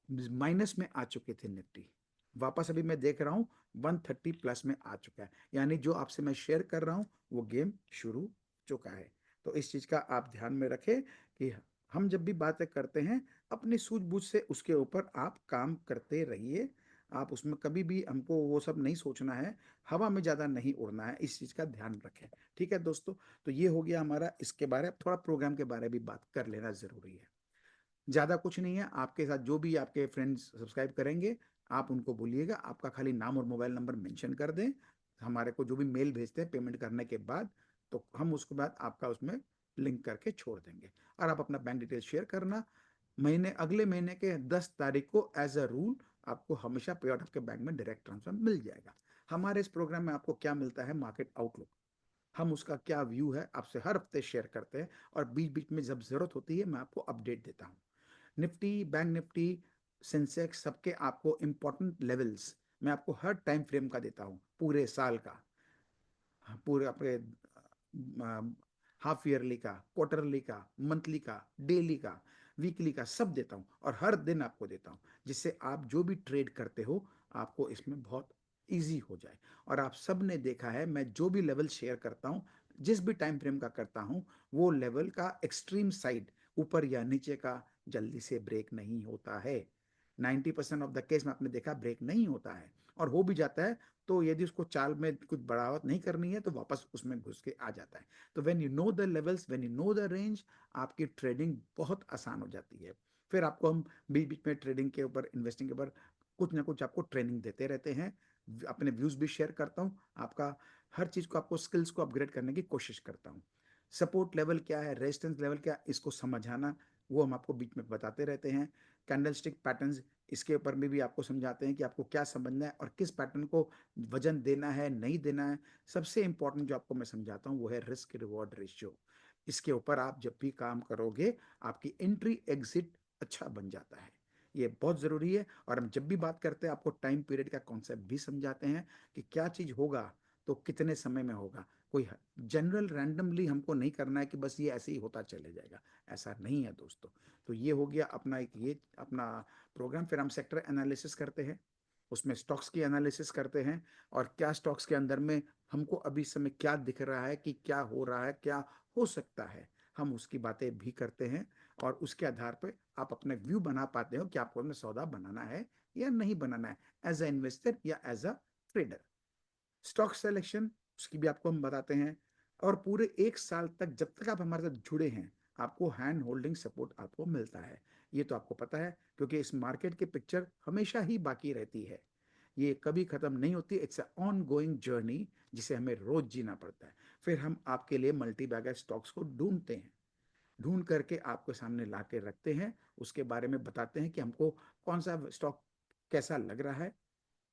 माइनस में आ चुके थे निफ्टी, वापस अभी मैं देख रहा हूँ 130 प्लस में आ चुका है। यानी जो आपसे मैं शेयर कर रहा हूँ वो गेम शुरू हो चुका है। तो इस चीज का आप ध्यान में रखें कि हम जब भी बातें करते हैं अपनी सूझबूझ से उसके ऊपर आप काम करते रहिए। आप उसमें कभी भी हमको वो सब नहीं सोचना है, हवा में ज्यादा नहीं उड़ना है, इस चीज का ध्यान रखें। ठीक है दोस्तों। तो ये हो गया हमारा इसके बारे में, थोड़ा प्रोग्राम के बारे में भी बात कर लेना जरूरी है। ज़्यादा कुछ नहीं है, आपके साथ जो भी आपके फ्रेंड्स सब्सक्राइब करेंगे आप उनको बोलिएगा आपका खाली नाम और मोबाइल नंबर मेंशन कर दें। हमारे को जो भी मेल भेजते हैं पेमेंट करने के बाद, तो हम उसके बाद आपका उसमें लिंक करके छोड़ देंगे। और आप अपना बैंक डिटेल शेयर करना। अगले महीने के 10 तारीख को एज अ रूल आपको हमेशा पे आउट आपके बैंक में डायरेक्ट ट्रांसफर मिल जाएगा। हमारे इस प्रोग्राम में आपको क्या मिलता है, मार्केट आउटलुक, हम उसका क्या व्यू है आपसे हर हफ्ते शेयर करते हैं। और बीच बीच में जब जरूरत होती है मैं आपको अपडेट देता हूँ। निफ्टी, बैंक निफ्टी, सेंसेक्स, सबके आपको इंपॉर्टेंट लेवल्स मैं आपको हर टाइम फ्रेम का देता हूँ, पूरे साल का, पूरे अपने हाफ ईयरली का, क्वार्टरली का, मंथली का, डेली का, वीकली का, सब देता हूँ और हर दिन आपको देता हूँ, जिससे आप जो भी ट्रेड करते हो आपको इसमें बहुत इजी हो जाए। और आप सब ने देखा है मैं जो भी लेवल शेयर करता हूँ, जिस भी टाइम फ्रेम का करता हूँ, वो लेवल का एक्सट्रीम साइड, ऊपर या नीचे का, जल्दी से ब्रेक नहीं होता है। 90% ऑफ द केस में आपने देखा ब्रेक नहीं होता है, और हो भी जाता है तो यदि उसको चाल में कुछ बढ़ावत नहीं करनी है तो वापस उसमें घुस के आ जाता है। तो when you know the levels, when you know the range, आपकी ट्रेडिंग बहुत आसान हो जाती है। फिर आपको हम बीच बीच में ट्रेडिंग के ऊपर, इन्वेस्टिंग के ऊपर कुछ ना कुछ आपको ट्रेनिंग देते रहते हैं। अपने व्यूज भी शेयर करता हूँ, आपका हर चीज़ को आपको स्किल्स को अपग्रेड करने की कोशिश करता हूँ। सपोर्ट लेवल क्या है, रेजिस्टेंस लेवल क्या है, इसको समझाना, वो हम आपको बीच में बताते रहते हैं। कैंडलस्टिक पैटर्न्स, इसके ऊपर में भी आपको समझाते हैं कि आपको क्या समझना है और किस पैटर्न को वजन देना है, नहीं देना है। सबसे इंपॉर्टेंट जो आपको मैं समझाता हूँ वो है रिस्क रिवॉर्ड रेशियो। इसके ऊपर आप जब भी काम करोगे, आपकी एंट्री एग्जिट अच्छा बन जाता है। ये बहुत ज़रूरी है। और हम जब भी बात करते हैं, आपको टाइम पीरियड का कॉन्सेप्ट भी समझाते हैं कि क्या चीज़ होगा तो कितने समय में होगा। कोई जनरल रैंडमली हमको नहीं करना है कि बस ये ऐसे ही होता चले जाएगा, ऐसा नहीं है दोस्तों। तो ये हो गया अपना एक ये अपना प्रोग्राम। फिर हम सेक्टर एनालिसिस करते हैं, उसमें स्टॉक्स की एनालिसिस करते हैं और क्या स्टॉक्स के अंदर में हमको अभी समय क्या दिख रहा है कि क्या हो रहा है, क्या हो सकता है, हम उसकी बातें भी करते हैं। और उसके आधार पर आप अपने व्यू बना पाते हो कि आपको अपना सौदा बनाना है या नहीं बनाना है, एज अ इन्वेस्टर या as a trader. Stock selection, उसकी भी आपको हम बताते हैं। और पूरे एक साल तक जब तक आप हमारे साथ जुड़े हैं, आपको हैंड होल्डिंग सपोर्ट आपको मिलता है। ये तो आपको पता है, क्योंकि इस मार्केट की पिक्चर हमेशा ही बाकी रहती है, ये कभी खत्म नहीं होती। It's a on going journey, जिसे हमें रोज जीना पड़ता है। फिर हम आपके लिए मल्टी बैगर स्टॉक्स को ढूंढते हैं, ढूंढ करके आपके सामने ला के रखते हैं, उसके बारे में बताते हैं कि हमको कौन सा स्टॉक कैसा लग रहा है,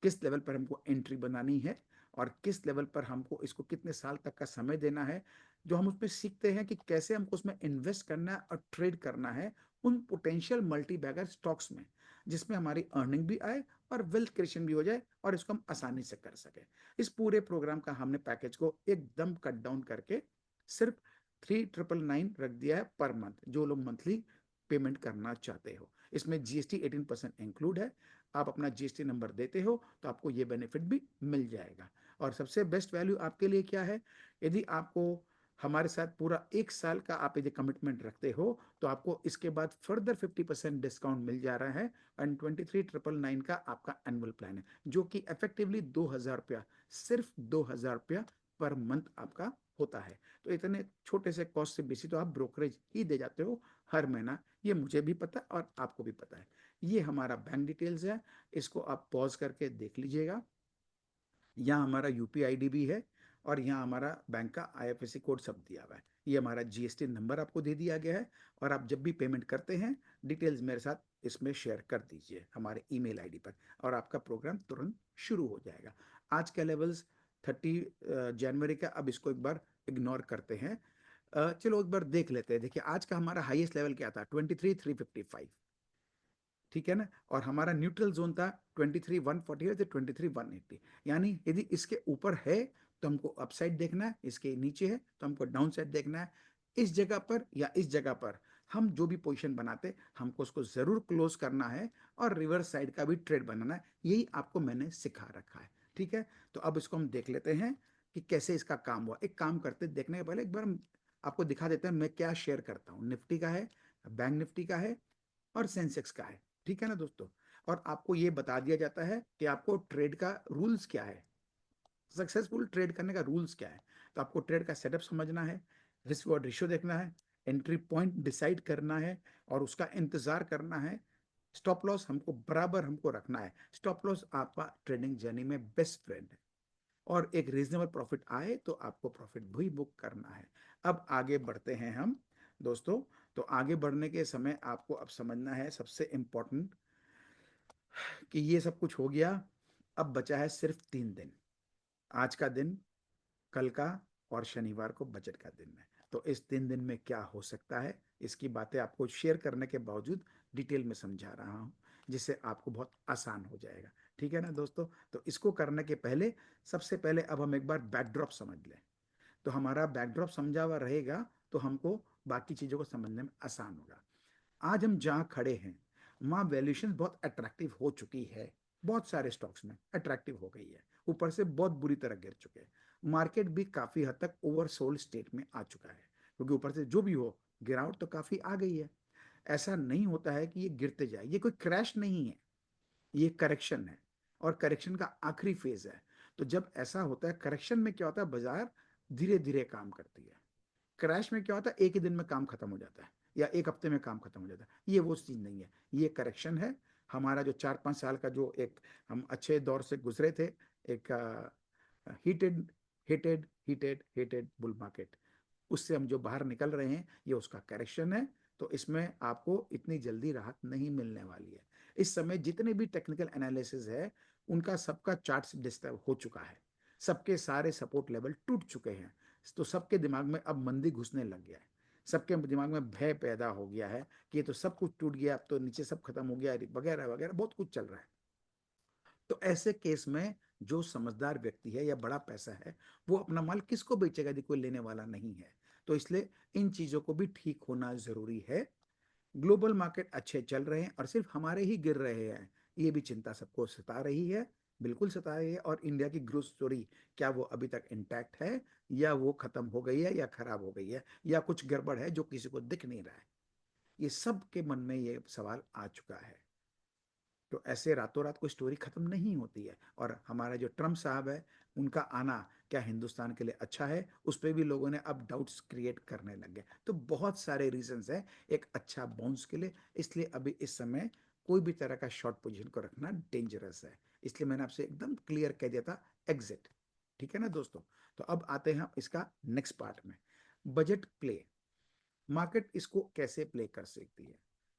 किस लेवल पर हमको एंट्री बनानी है और किस लेवल पर हमको इसको कितने साल तक का समय देना है। जो हम उसमें सीखते हैं कि कैसे हमको उसमें इन्वेस्ट करना है और ट्रेड करना है उन पोटेंशियल मल्टी बैगर स्टॉक्स में, जिसमें हमारी अर्निंग भी आए और वेल्थ क्रिएशन भी हो जाए और इसको हम आसानी से कर सके। इस पूरे प्रोग्राम का हमने पैकेज को एकदम कट डाउन करके सिर्फ 3999 रख दिया है पर मंथ, जो लोग मंथली पेमेंट करना चाहते हो। इसमें जीएसटी 18% इंक्लूड है। आप अपना जीएसटी नंबर देते हो तो आपको ये बेनिफिट भी मिल जाएगा। और सबसे बेस्ट वैल्यू आपके लिए क्या है, यदि आपको हमारे साथ पूरा एक साल का आप यदि कमिटमेंट रखते हो तो आपको इसके बाद फर्दर 50% डिस्काउंट मिल जा रहा है। एंड 23,999 का आपका एनुअल प्लान है, जो कि इफेक्टिवली 2,000 रुपया, सिर्फ 2,000 रुपया पर मंथ आपका होता है। तो इतने छोटे से कॉस्ट से बेसी तो आप ब्रोकरेज ही दे जाते हो हर महीना, ये मुझे भी पता है और आपको भी पता है। ये हमारा बैंक डिटेल्स है, इसको आप पॉज करके देख लीजिएगा। यहाँ हमारा यूपीआई आईडी भी है और यहाँ हमारा बैंक का आईएफएससी कोड सब दिया हुआ है। ये हमारा जीएसटी नंबर आपको दे दिया गया है। और आप जब भी पेमेंट करते हैं, डिटेल्स मेरे साथ इसमें शेयर कर दीजिए हमारे ईमेल आईडी पर, और आपका प्रोग्राम तुरंत शुरू हो जाएगा। आज के लेवल्स 30 जनवरी का, अब इसको एक बार इग्नोर करते हैं। चलो एक बार देख लेते हैं। देखिए आज का हमारा हाईएस्ट लेवल क्या था, 23,355, ठीक है ना। और हमारा न्यूट्रल जोन था 23,140 से 23,180। यानी यदि इसके ऊपर है तो हमको अपसाइड देखना है, इसके नीचे है तो हमको डाउन साइड देखना है। इस जगह पर या इस जगह पर हम जो भी पोजीशन बनाते, हमको उसको जरूर क्लोज करना है और रिवर्स साइड का भी ट्रेड बनाना है। यही आपको मैंने सिखा रखा है, ठीक है। तो अब इसको हम देख लेते हैं कि कैसे इसका काम हुआ। एक काम करते, देखने के पहले एक बार हम आपको दिखा देते हैं मैं क्या शेयर करता हूँ। निफ्टी का है, बैंक निफ्टी का है और सेंसेक्स का है, ठीक है ना दोस्तों। और आपको ये बता दिया जाता है कि आपको ट्रेड का रूल्स क्या है, सक्सेसफुल ट्रेड करने का रूल्स क्या है। तो आपको ट्रेड का सेटअप समझना है, रिस्क और रेशियो देखना है, एंट्री पॉइंट डिसाइड करना है और उसका इंतजार करना है। स्टॉप लॉस हमको बराबर हमको रखना है। स्टॉप लॉस आपका ट्रेडिंग जर्नी में बेस्ट फ्रेंड है। और एक रीजनेबल प्रॉफिट आए तो आपको प्रॉफिट भी बुक करना है। अब आगे बढ़ते हैं हम दोस्तों। तो आगे बढ़ने के समय आपको अब समझना है सबसे इंपॉर्टेंट, कि ये सब कुछ हो गया, अब बचा है सिर्फ 3 दिन। आज का दिन, कल का और शनिवार को बजट का दिन है। तो इस 3 दिन में क्या हो सकता है, इसकी बातें आपको शेयर करने के बावजूद डिटेल में समझा रहा हूँ, जिससे आपको बहुत आसान हो जाएगा, ठीक है ना दोस्तों। तो इसको करने के पहले, सबसे पहले अब हम एक बार बैकड्रॉप समझ लें। तो हमारा बैकड्रॉप समझा हुआ रहेगा तो हमको बाकी चीज़ों को समझने में आसान होगा। आज हम जहाँ खड़े हैं वहाँ वैल्यूएशन बहुत अट्रैक्टिव हो चुकी है, बहुत सारे स्टॉक्स में अट्रैक्टिव हो गई है, ऊपर से बहुत बुरी तरह गिर चुके हैं। मार्केट भी काफ़ी हद तक ओवरसोल्ड स्टेट में आ चुका है, क्योंकि ऊपर से जो भी हो, गिरावट तो काफ़ी आ गई है। ऐसा नहीं होता है कि ये गिरते जाए, ये कोई क्रैश नहीं है, ये करेक्शन है। और करेक्शन का आखिरी फेज है। तो जब ऐसा होता है, करेक्शन में क्या होता है, बाजार धीरे धीरे काम करती है। क्रैश में क्या होता है, एक ही दिन में काम खत्म हो जाता है या एक हफ्ते में काम खत्म हो जाता है। ये वो चीज नहीं है, ये करेक्शन है। हमारा जो 4-5 साल का जो एक हम अच्छे दौर से गुजरे थे, एक heated heated heated heated bull market, उससे हम जो बाहर निकल रहे हैं ये उसका करेक्शन है। तो इसमें आपको इतनी जल्दी राहत नहीं मिलने वाली है। इस समय जितने भी टेक्निकल एनालिसिस है उनका सबका चार्ट्स डिस्टर्ब हो चुका है, सबके सारे सपोर्ट लेवल टूट चुके हैं। तो सबके दिमाग में अब मंदी घुसने लग गया है, सबके दिमाग में भय पैदा हो गया है कि ये तो सब कुछ टूट गया, अब तो नीचे सब खत्म हो गया वगैरह वगैरह, बहुत कुछ चल रहा है। तो ऐसे केस में जो समझदार व्यक्ति है या बड़ा पैसा है वो अपना माल किसको बेचेगा यदि कोई लेने वाला नहीं है। तो इसलिए इन चीजों को भी ठीक होना जरूरी है। ग्लोबल मार्केट अच्छे चल रहे हैं और सिर्फ हमारे ही गिर रहे हैं, ये भी चिंता सबको सता रही है, बिल्कुल सता रही है। और इंडिया की ग्रोथ स्टोरी क्या वो अभी तक इंटैक्ट है या वो खत्म हो गई है या खराब हो गई है या कुछ गड़बड़ है जो किसी को दिख नहीं रहा है, ये सब के मन में ये सवाल आ चुका है। तो ऐसे रातों रात कोई स्टोरी खत्म नहीं होती है। और हमारा जो ट्रम्प साहब है उनका आना क्या हिंदुस्तान के लिए अच्छा है, उस पर भी लोगों ने अब डाउट्स क्रिएट करने लग गए। तो बहुत सारे रीजंस है एक अच्छा बाउंस के लिए। इसलिए अभी इस समय कोई भी तरह का शॉर्ट पोजीशन को रखना डेंजरस है। इसलिए मैंने आपसे एकदम क्लियर कह दिया था एग्जिट। ठीक है ना दोस्तों। तो अब आते हैं हम इसका नेक्स्ट पार्ट में, बजट प्ले। मार्केट इसको कैसे प्ले कर सकती है।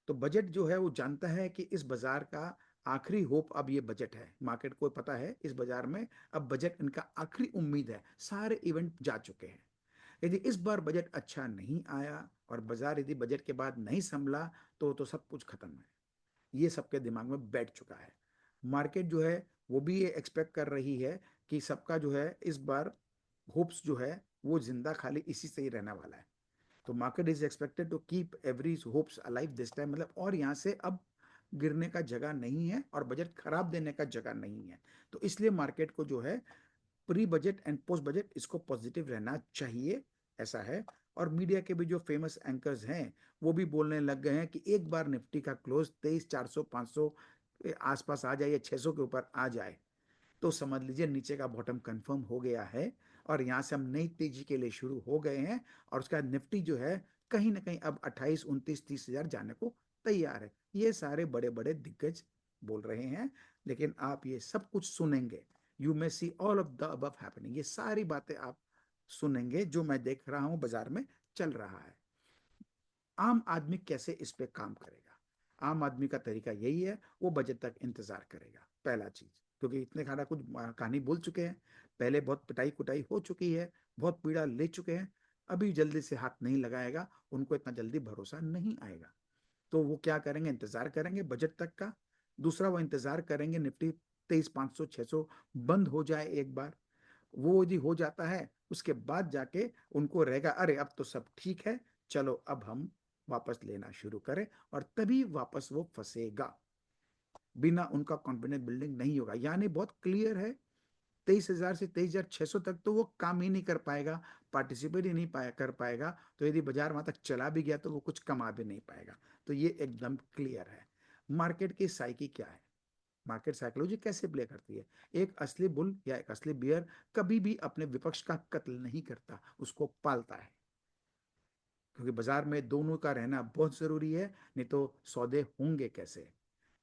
तो बजट जो है वो जानता है कि इस बाजार का आखिरी होप अब ये बजट है। मार्केट को पता है इस बाजार में अब बजट इनका आखिरी उम्मीद है, सारे इवेंट जा चुके हैं। यदि इस बार बजट अच्छा नहीं आया और बाजार यदि बजट के बाद नहीं संभला तो सब कुछ खत्म है, ये सबके दिमाग में बैठ चुका है। मार्केट जो है वो भी ये एक्सपेक्ट कर रही है कि सबका जो है इस बार होप्स जो है वो जिंदा खाली इसी से ही रहने वाला है। तो market is expected to keep every hopes alive this time, मतलब और यहाँ से अब गिरने का जगह नहीं है और बजट खराब देने का जगह नहीं है। तो इसलिए मार्केट को जो है pre budget and post budget इसको पॉजिटिव रहना चाहिए, ऐसा है। और मीडिया के भी जो फेमस एंकर्स हैं वो भी बोलने लग गए हैं कि एक बार निफ्टी का क्लोज 23,400 500 के आसपास आ जाए या 600 के ऊपर आ जाए तो समझ लीजिए नीचे का बॉटम कंफर्म हो गया है और यहाँ से हम नई तेजी के लिए शुरू हो गए हैं। और उसका निफ्टी जो है कहीं ना कहीं अब 28 29 30 हजार जाने को तैयार है। ये सारे बड़े बड़े दिग्गज बोल रहे हैं, लेकिन आप ये सब कुछ सुनेंगे, you may see all of the above happening, ये सारी बातें आप सुनेंगे जो मैं देख रहा हूं बाजार में चल रहा है। आम आदमी कैसे इस पे काम करेगा। आम आदमी का तरीका यही है, वो बजट तक इंतजार करेगा पहला चीज, क्योंकि इतने खाना कुछ कहानी बोल चुके हैं, पहले बहुत पिटाई कुटाई हो चुकी है, बहुत पीड़ा ले चुके हैं। अभी जल्दी से हाथ नहीं लगाएगा, उनको इतना जल्दी भरोसा नहीं आएगा। तो वो क्या करेंगे, इंतजार करेंगे बजट तक का। दूसरा वो इंतजार करेंगे निफ्टी 23 500 600 बंद हो जाए एक बार। वो यदि हो जाता है उसके बाद जाके उनको रहेगा अरे अब तो सब ठीक है, चलो अब हम वापस लेना शुरू करें, और तभी वापस वो फंसेगा। बिना उनका कॉन्फिडेंस बिल्डिंग नहीं होगा। यानी बहुत क्लियर है 23,000 से 23,600 तक तो वो काम ही नहीं कर पाएगा, पार्टिसिपेट ही नहीं कर पाएगा। तो यदि बाजार वहां तक चला भी गया तो वो कुछ कमा भी नहीं पाएगा। तो ये एकदम क्लियर है। मार्केट की साइकी क्या है, मार्केट साइकोलॉजी कैसे प्ले करती है। एक असली बुल या एक असली बियर कभी भी अपने विपक्ष का कत्ल नहीं करता, उसको पालता है। क्योंकि बाजार में दोनों का रहना बहुत जरूरी है, नहीं तो सौदे होंगे कैसे।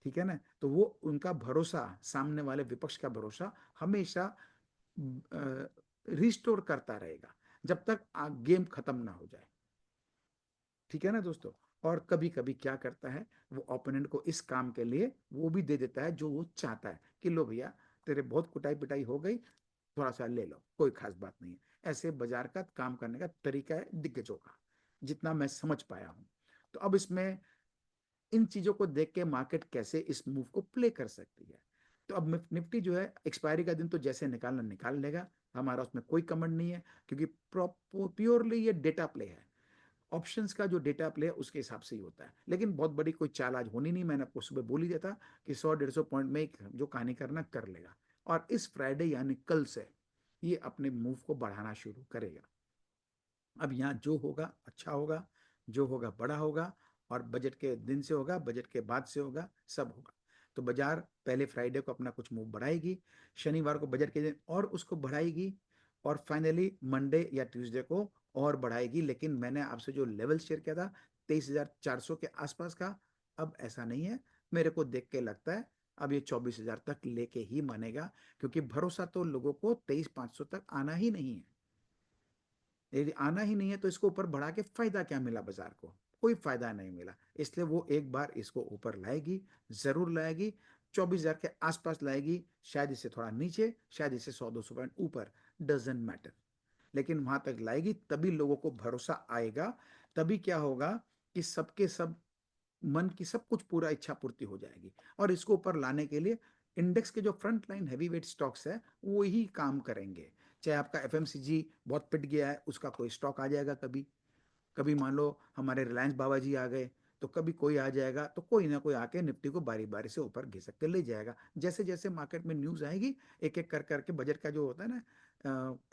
ठीक है ना। तो वो उनका भरोसा, सामने वाले विपक्ष का भरोसा हमेशा रिस्टोर करता रहेगा जब तक गेम खत्म ना हो जाए। ठीक है ना दोस्तों। और कभी कभी क्या करता है, वो ओपोनेंट को इस काम के लिए वो भी दे देता है जो वो चाहता है कि लो भैया तेरे बहुत कुटाई पिटाई हो गई, थोड़ा सा ले लो, कोई खास बात नहीं है। ऐसे बाजार का काम करने का तरीका है दिग्गजों का, जितना मैं समझ पाया हूं। तो अब इसमें इन चीजों को देख के मार्केट कैसे इस मूव को प्ले कर सकती है। तो अब निफ्टी जो है एक्सपायरी का दिन तो जैसे निकालना निकाल लेगा, हमारा उसमें कोई कमेंट नहीं है, क्योंकि प्योरली ये डेटा प्ले है। ऑप्शंस का जो डेटा प्ले है उसके हिसाब से ही होता है। लेकिन बहुत बड़ी कोई चाल आज होनी नहीं, मैंने आपको सुबह बोल ही दिया था कि 100 150 पॉइंट में जो कहानी करना कर लेगा। और इस फ्राइडे यानी कल से ये अपने मूव को बढ़ाना शुरू करेगा। अब यहाँ जो होगा अच्छा होगा, जो होगा बड़ा होगा, और बजट के दिन से होगा, बजट के बाद से होगा, सब होगा। तो बाजार पहले फ्राइडे को अपना कुछ मूव बढ़ाएगी, शनिवार को बजट के दिन और उसको बढ़ाएगी, और फाइनली मंडे या ट्यूसडे को और बढ़ाएगी। लेकिन मैंने आपसे जो लेवल शेयर किया था 23,400 के आसपास का, अब ऐसा नहीं है। मेरे को देख के लगता है अब ये 24,000 तक लेके ही मानेगा, क्योंकि भरोसा तो लोगों को 23,500 तक आना ही नहीं है। यदि आना ही नहीं है तो इसको ऊपर बढ़ा के फायदा क्या मिला बाजार को? कोई फायदा नहीं मिला। इसलिए वो एक बार इसको ऊपर लाएगी, जरूर लाएगी, 24,000 के आसपास लाएगी, शायद इससे थोड़ा नीचे, शायद इससे 100-200 पॉइंट ऊपर, डजेंट मैटर, लेकिन वहां तक लाएगी, तभी लोगों को भरोसा आएगा। तभी क्या होगा कि सबके सब मन की सब कुछ पूरा इच्छा पूर्ति हो जाएगी। और इसको ऊपर लाने के लिए इंडेक्स के जो front line heavy weight stocks है वो ही काम करेंगे। चाहे आपका एफएमसीजी बहुत पिट गया है, उसका कोई स्टॉक आ जाएगा कभी, कभी मान लो हमारे रिलायंस बाबा जी आ गए, तो कभी कोई आ जाएगा, तो कोई ना कोई आके निफ्टी को बारी बारी से ऊपर घिसक के ले जाएगा। जैसे जैसे मार्केट में न्यूज आएगी, एक एक कर करके बजट का जो होता है ना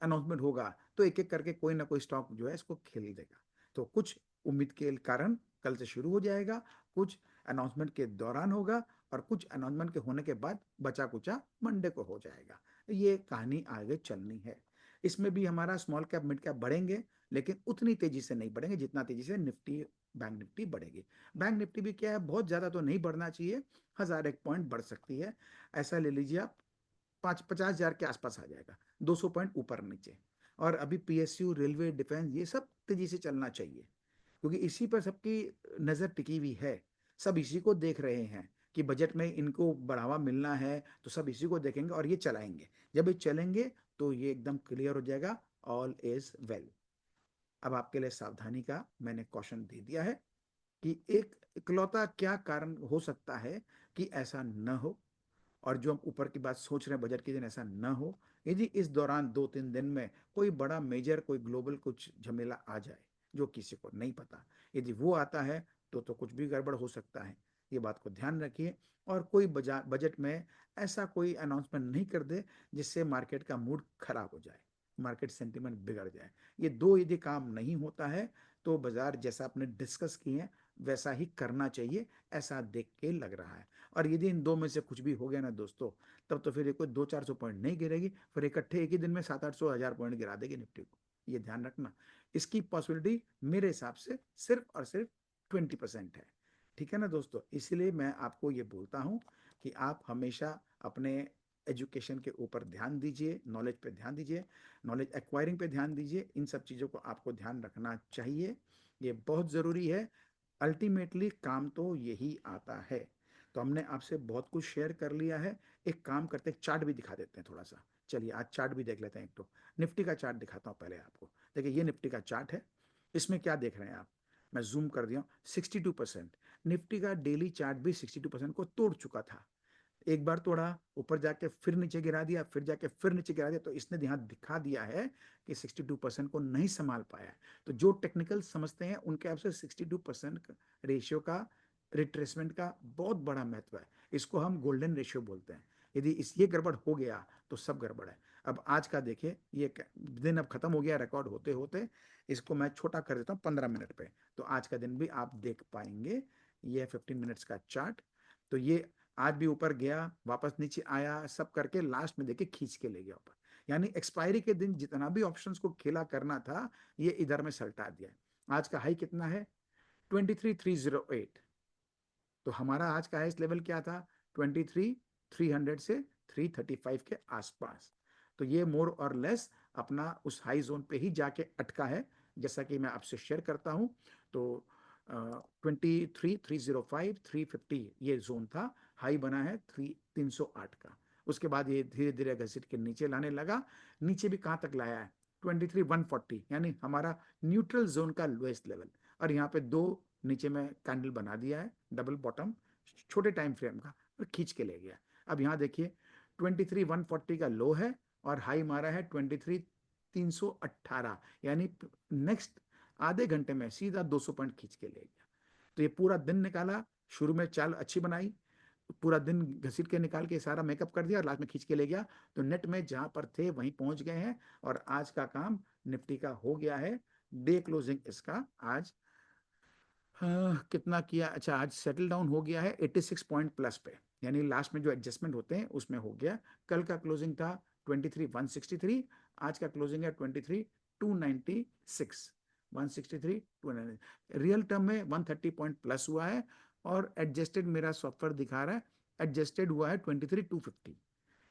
अनाउंसमेंट होगा, तो एक एक करके कोई ना कोई स्टॉक जो है इसको खेल देगा। तो कुछ उम्मीद के कारण कल से शुरू हो जाएगा, कुछ अनाउंसमेंट के दौरान होगा, और कुछ अनाउंसमेंट के होने के बाद बचा कुचा मंडे को हो जाएगा। ये कहानी आगे चलनी है। इसमें भी हमारा स्मॉल कैप मिड कैप बढ़ेंगे, लेकिन उतनी तेजी से नहीं बढ़ेंगे जितना तेजी से निफ्टी बैंक निफ्टी बढ़ेगी। बैंक निफ्टी भी क्या है, बहुत ज्यादा तो नहीं बढ़ना चाहिए, 1,001 पॉइंट बढ़ सकती है। ऐसा ले लीजिए आप, 50,000 के आसपास आ जाएगा, 200 पॉइंट ऊपर नीचे। और अभी पीएसयू, रेलवे, डिफेंस, ये सब तेजी से चलना चाहिए, क्योंकि इसी पर सबकी नजर टिकी हुई है। सब इसी को देख रहे हैं कि बजट में इनको बढ़ावा मिलना है, तो सब इसी को देखेंगे और ये चलाएंगे। जब ये चलेंगे तो ये एकदम क्लियर हो जाएगा, ऑल इज वेल। अब आपके लिए सावधानी का मैंने क्वेश्चन दे दिया है कि एक इकलौता क्या कारण हो सकता है कि ऐसा न हो, और जो हम ऊपर की बात सोच रहे हैं बजट के दिन ऐसा न हो। यदि इस दौरान 2-3 दिन में कोई बड़ा मेजर कोई ग्लोबल कुछ झमेला आ जाए जो किसी को नहीं पता, यदि वो आता है तो कुछ भी गड़बड़ हो सकता है। ये बात को ध्यान रखिए। और कोई बजट में ऐसा कोई अनाउंसमेंट नहीं कर दे जिससे मार्केट का मूड खराब हो जाए, मार्केट सेंटिमेंट बिगड़ जाए। ये दो यदि काम नहीं होता है तो बाजार जैसा आपने डिस्कस किए हैं वैसा ही करना चाहिए, ऐसा देख के लग रहा है। और यदि इन दो में से कुछ भी हो गया ना दोस्तों, तब तो फिर ये कोई 200-400 पॉइंट नहीं गिरेगी, फिर इकट्ठे एक ही दिन में 700-800 हजार पॉइंट गिरा देगी निफ्टी को। ये ध्यान रखना। इसकी पॉसिबिलिटी मेरे हिसाब से सिर्फ और सिर्फ 20% है। ठीक है ना दोस्तों? इसलिए मैं आपको ये बोलता हूँ कि आप हमेशा अपने एजुकेशन के ऊपर ध्यान दीजिए, नॉलेज पे ध्यान दीजिए, नॉलेज एक्वायरिंग पे ध्यान दीजिए। इन सब चीज़ों को आपको ध्यान रखना चाहिए, ये बहुत ज़रूरी है। अल्टीमेटली काम तो यही आता है। तो हमने आपसे बहुत कुछ शेयर कर लिया है। एक काम करते हैं, चार्ट भी दिखा देते हैं थोड़ा सा। चलिए आज चार्ट भी देख लेते हैं। एक तो निफ्टी का चार्ट दिखाता हूँ पहले आपको। देखिए ये निफ्टी का चार्ट है। इसमें क्या देख रहे हैं आप? मैं जूम कर दिया हूँ। 62%। निफ्टी का डेली चार्ट भी 62% को तोड़ चुका था। एक बार तोड़ा, ऊपर जाके फिर नीचे गिरा दिया, फिर जाके फिर नीचे गिरा दिया, तो इसने यहाँ दिखा दिया है कि 62% को नहीं संभाल पाया। तो जो टेक्निकल समझते हैं उनके हिसाब से 62% रेशियो का, रिट्रेसमेंट का बहुत बड़ा महत्व है। इसको हम गोल्डन रेशियो बोलते हैं। यदि इस ये गड़बड़ हो गया तो सब गड़बड़ है। अब आज का देखिए, ये दिन अब खत्म हो गया रिकॉर्ड होते होते। इसको मैं छोटा कर देता हूँ 15 मिनट पे, तो आज का दिन भी आप देख पाएंगे। ये 15 मिनट्स का चार्ट। तो ये आज भी ऊपर गया, वापस नीचे आया, सब करके लास्ट में देखिए खींच के ले गया ऊपर। यानी एक्सपायरी के दिन जितना भी ऑप्शंस को खेला करना था, ये इधर में सल्टा दिया है। आज का हाई कितना है? 23,308। तो हमारा आज का हाईएस्ट लेवल क्या था? 23,300 से 335 के आसपास। तो ये मोर और लेस अपना उस हाई जोन पे ही जाके अटका है, जैसा कि मैं आपसे शेयर करता हूं। तो 23,305, 350 ये जोन था। हाई बना है 308 का। उसके बाद ये धीरे धीरे घसीट के नीचे लाने लगा। नीचे भी कहाँ तक लाया है? 23,140, यानी हमारा न्यूट्रल जोन का लोएस्ट लेवल। और यहाँ पे दो नीचे में कैंडल बना दिया है, डबल बॉटम, छोटे टाइम फ्रेम का, और खींच के ले गया। अब यहाँ देखिए 23,140 का लो है, और हाई मारा है 23,318, यानी नेक्स्ट आधे घंटे में सीधा 200 पॉइंट खींच के ले गया। तो ये पूरा दिन निकाला। शुरू में चाल अच्छी बनाई, पूरा दिन घसीट के निकाल के सारा मेकअप कर दिया, और लास्ट में खींच के ले गया। तो नेट में जहां पर थे वहीं पहुंच गए हैं। और आज का काम निफ्टी का हो गया है। डे क्लोजिंग इसका आज कितना किया? अच्छा, आज सेटल डाउन हो गया है 86 पॉइंट प्लस पे, यानी लास्ट में जो एडजस्टमेंट होते हैं उसमें हो गया। कल का क्लोजिंग था 23,163, आज का क्लोजिंग है 23,296। 163 290, रियल टर्म में 130 पॉइंट प्लस हुआ है। और एडजस्टेड मेरा सॉफ्टवेयर दिखा रहा है एडजस्टेड हुआ है 23,250,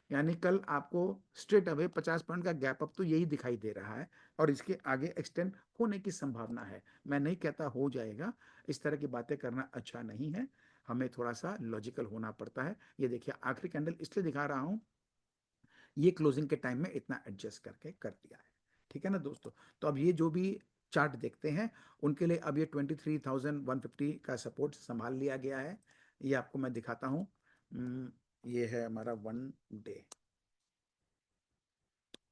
यानी कल आपको स्ट्रेट अवे 50 पॉइंट का गैप अप तो यही दिखाई दे रहा है और इसके आगे एक्सटेंड होने की संभावना है। मैं नहीं कहता हो जाएगा, इस तरह की बातें करना अच्छा नहीं है, हमें थोड़ा सा लॉजिकल होना पड़ता है। ये देखिए आखिरी कैंडल इसलिए दिखा रहा हूं, ये क्लोजिंग के टाइम में इतना एडजस्ट करके कर दिया है, ठीक है ना दोस्तों। तो अब ये जो भी चार्ट देखते हैं उनके लिए अब ये 23,150 का सपोर्ट संभाल लिया गया है। ये आपको मैं दिखाता हूँ, ये है हमारा 1 डे।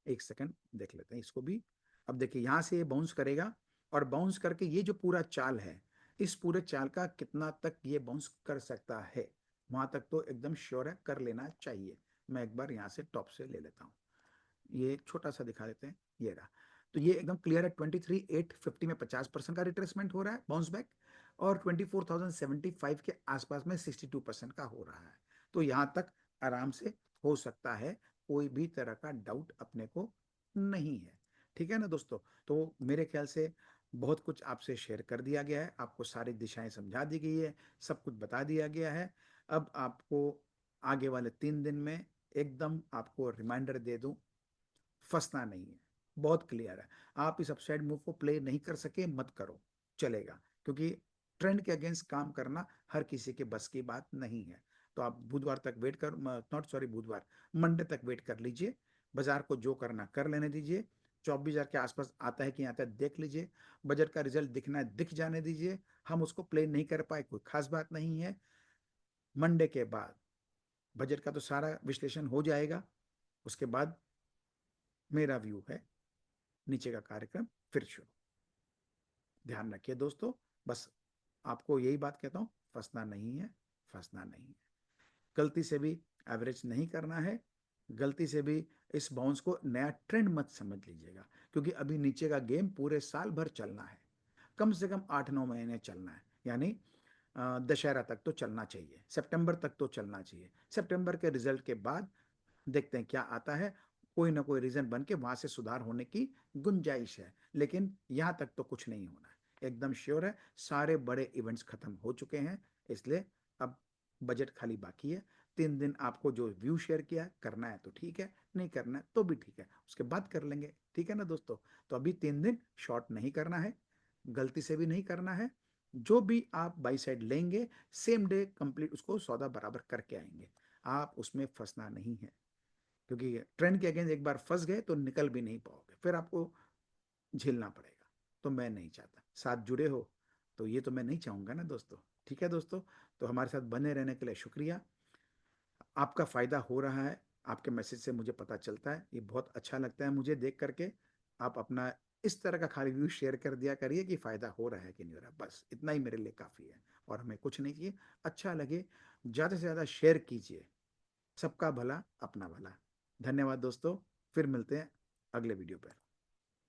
एक सेकंड देख लेते हैं इसको भी। अब देखिए यहां से ये बाउंस करेगा और बाउंस करके ये जो पूरा चाल है, इस पूरे चाल का कितना तक ये बाउंस कर सकता है, वहां तक तो एकदम श्योर है, कर लेना चाहिए। मैं एक बार यहाँ से टॉप से ले लेता हूँ, ये छोटा सा दिखा देते हैं, ये रहा। तो ये एकदम क्लियर है, 23,850 में 50% का रिट्रेसमेंट हो रहा है, बाउंस बैक, और 24,075 के आसपास में 62% का हो रहा है। तो यहाँ तक आराम से हो सकता है, कोई भी तरह का डाउट अपने को नहीं है, ठीक है ना दोस्तों। तो मेरे ख्याल से बहुत कुछ आपसे शेयर कर दिया गया है, आपको सारी दिशाएं समझा दी गई है, सब कुछ बता दिया गया है। अब आपको आगे वाले 3 दिन में एकदम आपको रिमाइंडर दे दूं, फंसना नहीं है, बहुत क्लियर है। आप इस अपसाइड मूव को प्ले नहीं कर सके, मत करो, चलेगा, क्योंकि ट्रेंड के अगेंस्ट काम करना हर किसी के बस की बात नहीं है। तो आप बुधवार तक वेट कर, नॉट सॉरी बुधवार, मंडे तक वेट कर लीजिए, बाजार को जो करना कर लेने दीजिए। 24,000 के आसपास आता है कि आता है देख लीजिए, बजट का रिजल्ट दिखना है दिख जाने दीजिए, हम उसको प्ले नहीं कर पाए कोई खास बात नहीं है। मंडे के बाद बजट का तो सारा विश्लेषण हो जाएगा, उसके बाद मेरा व्यू है नीचे का कार्यक्रम फिर शुरू। ध्यान रखिए दोस्तों, बस आपको यही बात कहता हूं, फंसना नहीं है, फंसना नहीं है। गलती से भी एवरेज नहीं करना है, गलती से भी इस बाउंस को नया ट्रेंड मत समझ लीजिएगा, क्योंकि अभी नीचे का गेम पूरे साल भर चलना है, कम से कम 8-9 महीने चलना है, यानी दशहरा तक तो चलना चाहिए, सितंबर तक तो चलना चाहिए। सितंबर के रिजल्ट के बाद देखते हैं क्या आता है, कोई ना कोई रीजन बन के वहां से सुधार होने की गुंजाइश है, लेकिन यहां तक तो कुछ नहीं होना है, एकदम श्योर है। सारे बड़े इवेंट्स खत्म हो चुके हैं, इसलिए अब बजट खाली बाकी है। 3 दिन आपको जो व्यू शेयर किया करना है तो ठीक है, नहीं करना है तो भी ठीक है, उसके बाद कर लेंगे, ठीक है ना दोस्तों। तो अभी 3 दिन शॉर्ट नहीं करना है, गलती से भी नहीं करना है। जो भी आप बाई साइड लेंगे सेम डे कंप्लीट उसको सौदा बराबर करके आएंगे, आप उसमें फंसना नहीं है, क्योंकि ट्रेंड के अगेंस्ट एक बार फंस गए तो निकल भी नहीं पाओगे, फिर आपको झेलना पड़ेगा। तो मैं नहीं चाहता, साथ जुड़े हो तो ये तो मैं नहीं चाहूंगा ना दोस्तों, ठीक है दोस्तों। तो हमारे साथ बने रहने के लिए शुक्रिया, आपका फायदा हो रहा है, आपके मैसेज से मुझे पता चलता है, ये बहुत अच्छा लगता है मुझे देख करके। आप अपना इस तरह का खाली व्यू शेयर कर दिया करिए कि फायदा हो रहा है कि नहीं हो रहा, बस इतना ही मेरे लिए काफी है, और हमें कुछ नहीं चाहिए। अच्छा लगे ज्यादा से ज्यादा शेयर कीजिए, सबका भला अपना भला। धन्यवाद दोस्तों, फिर मिलते हैं अगले वीडियो पर।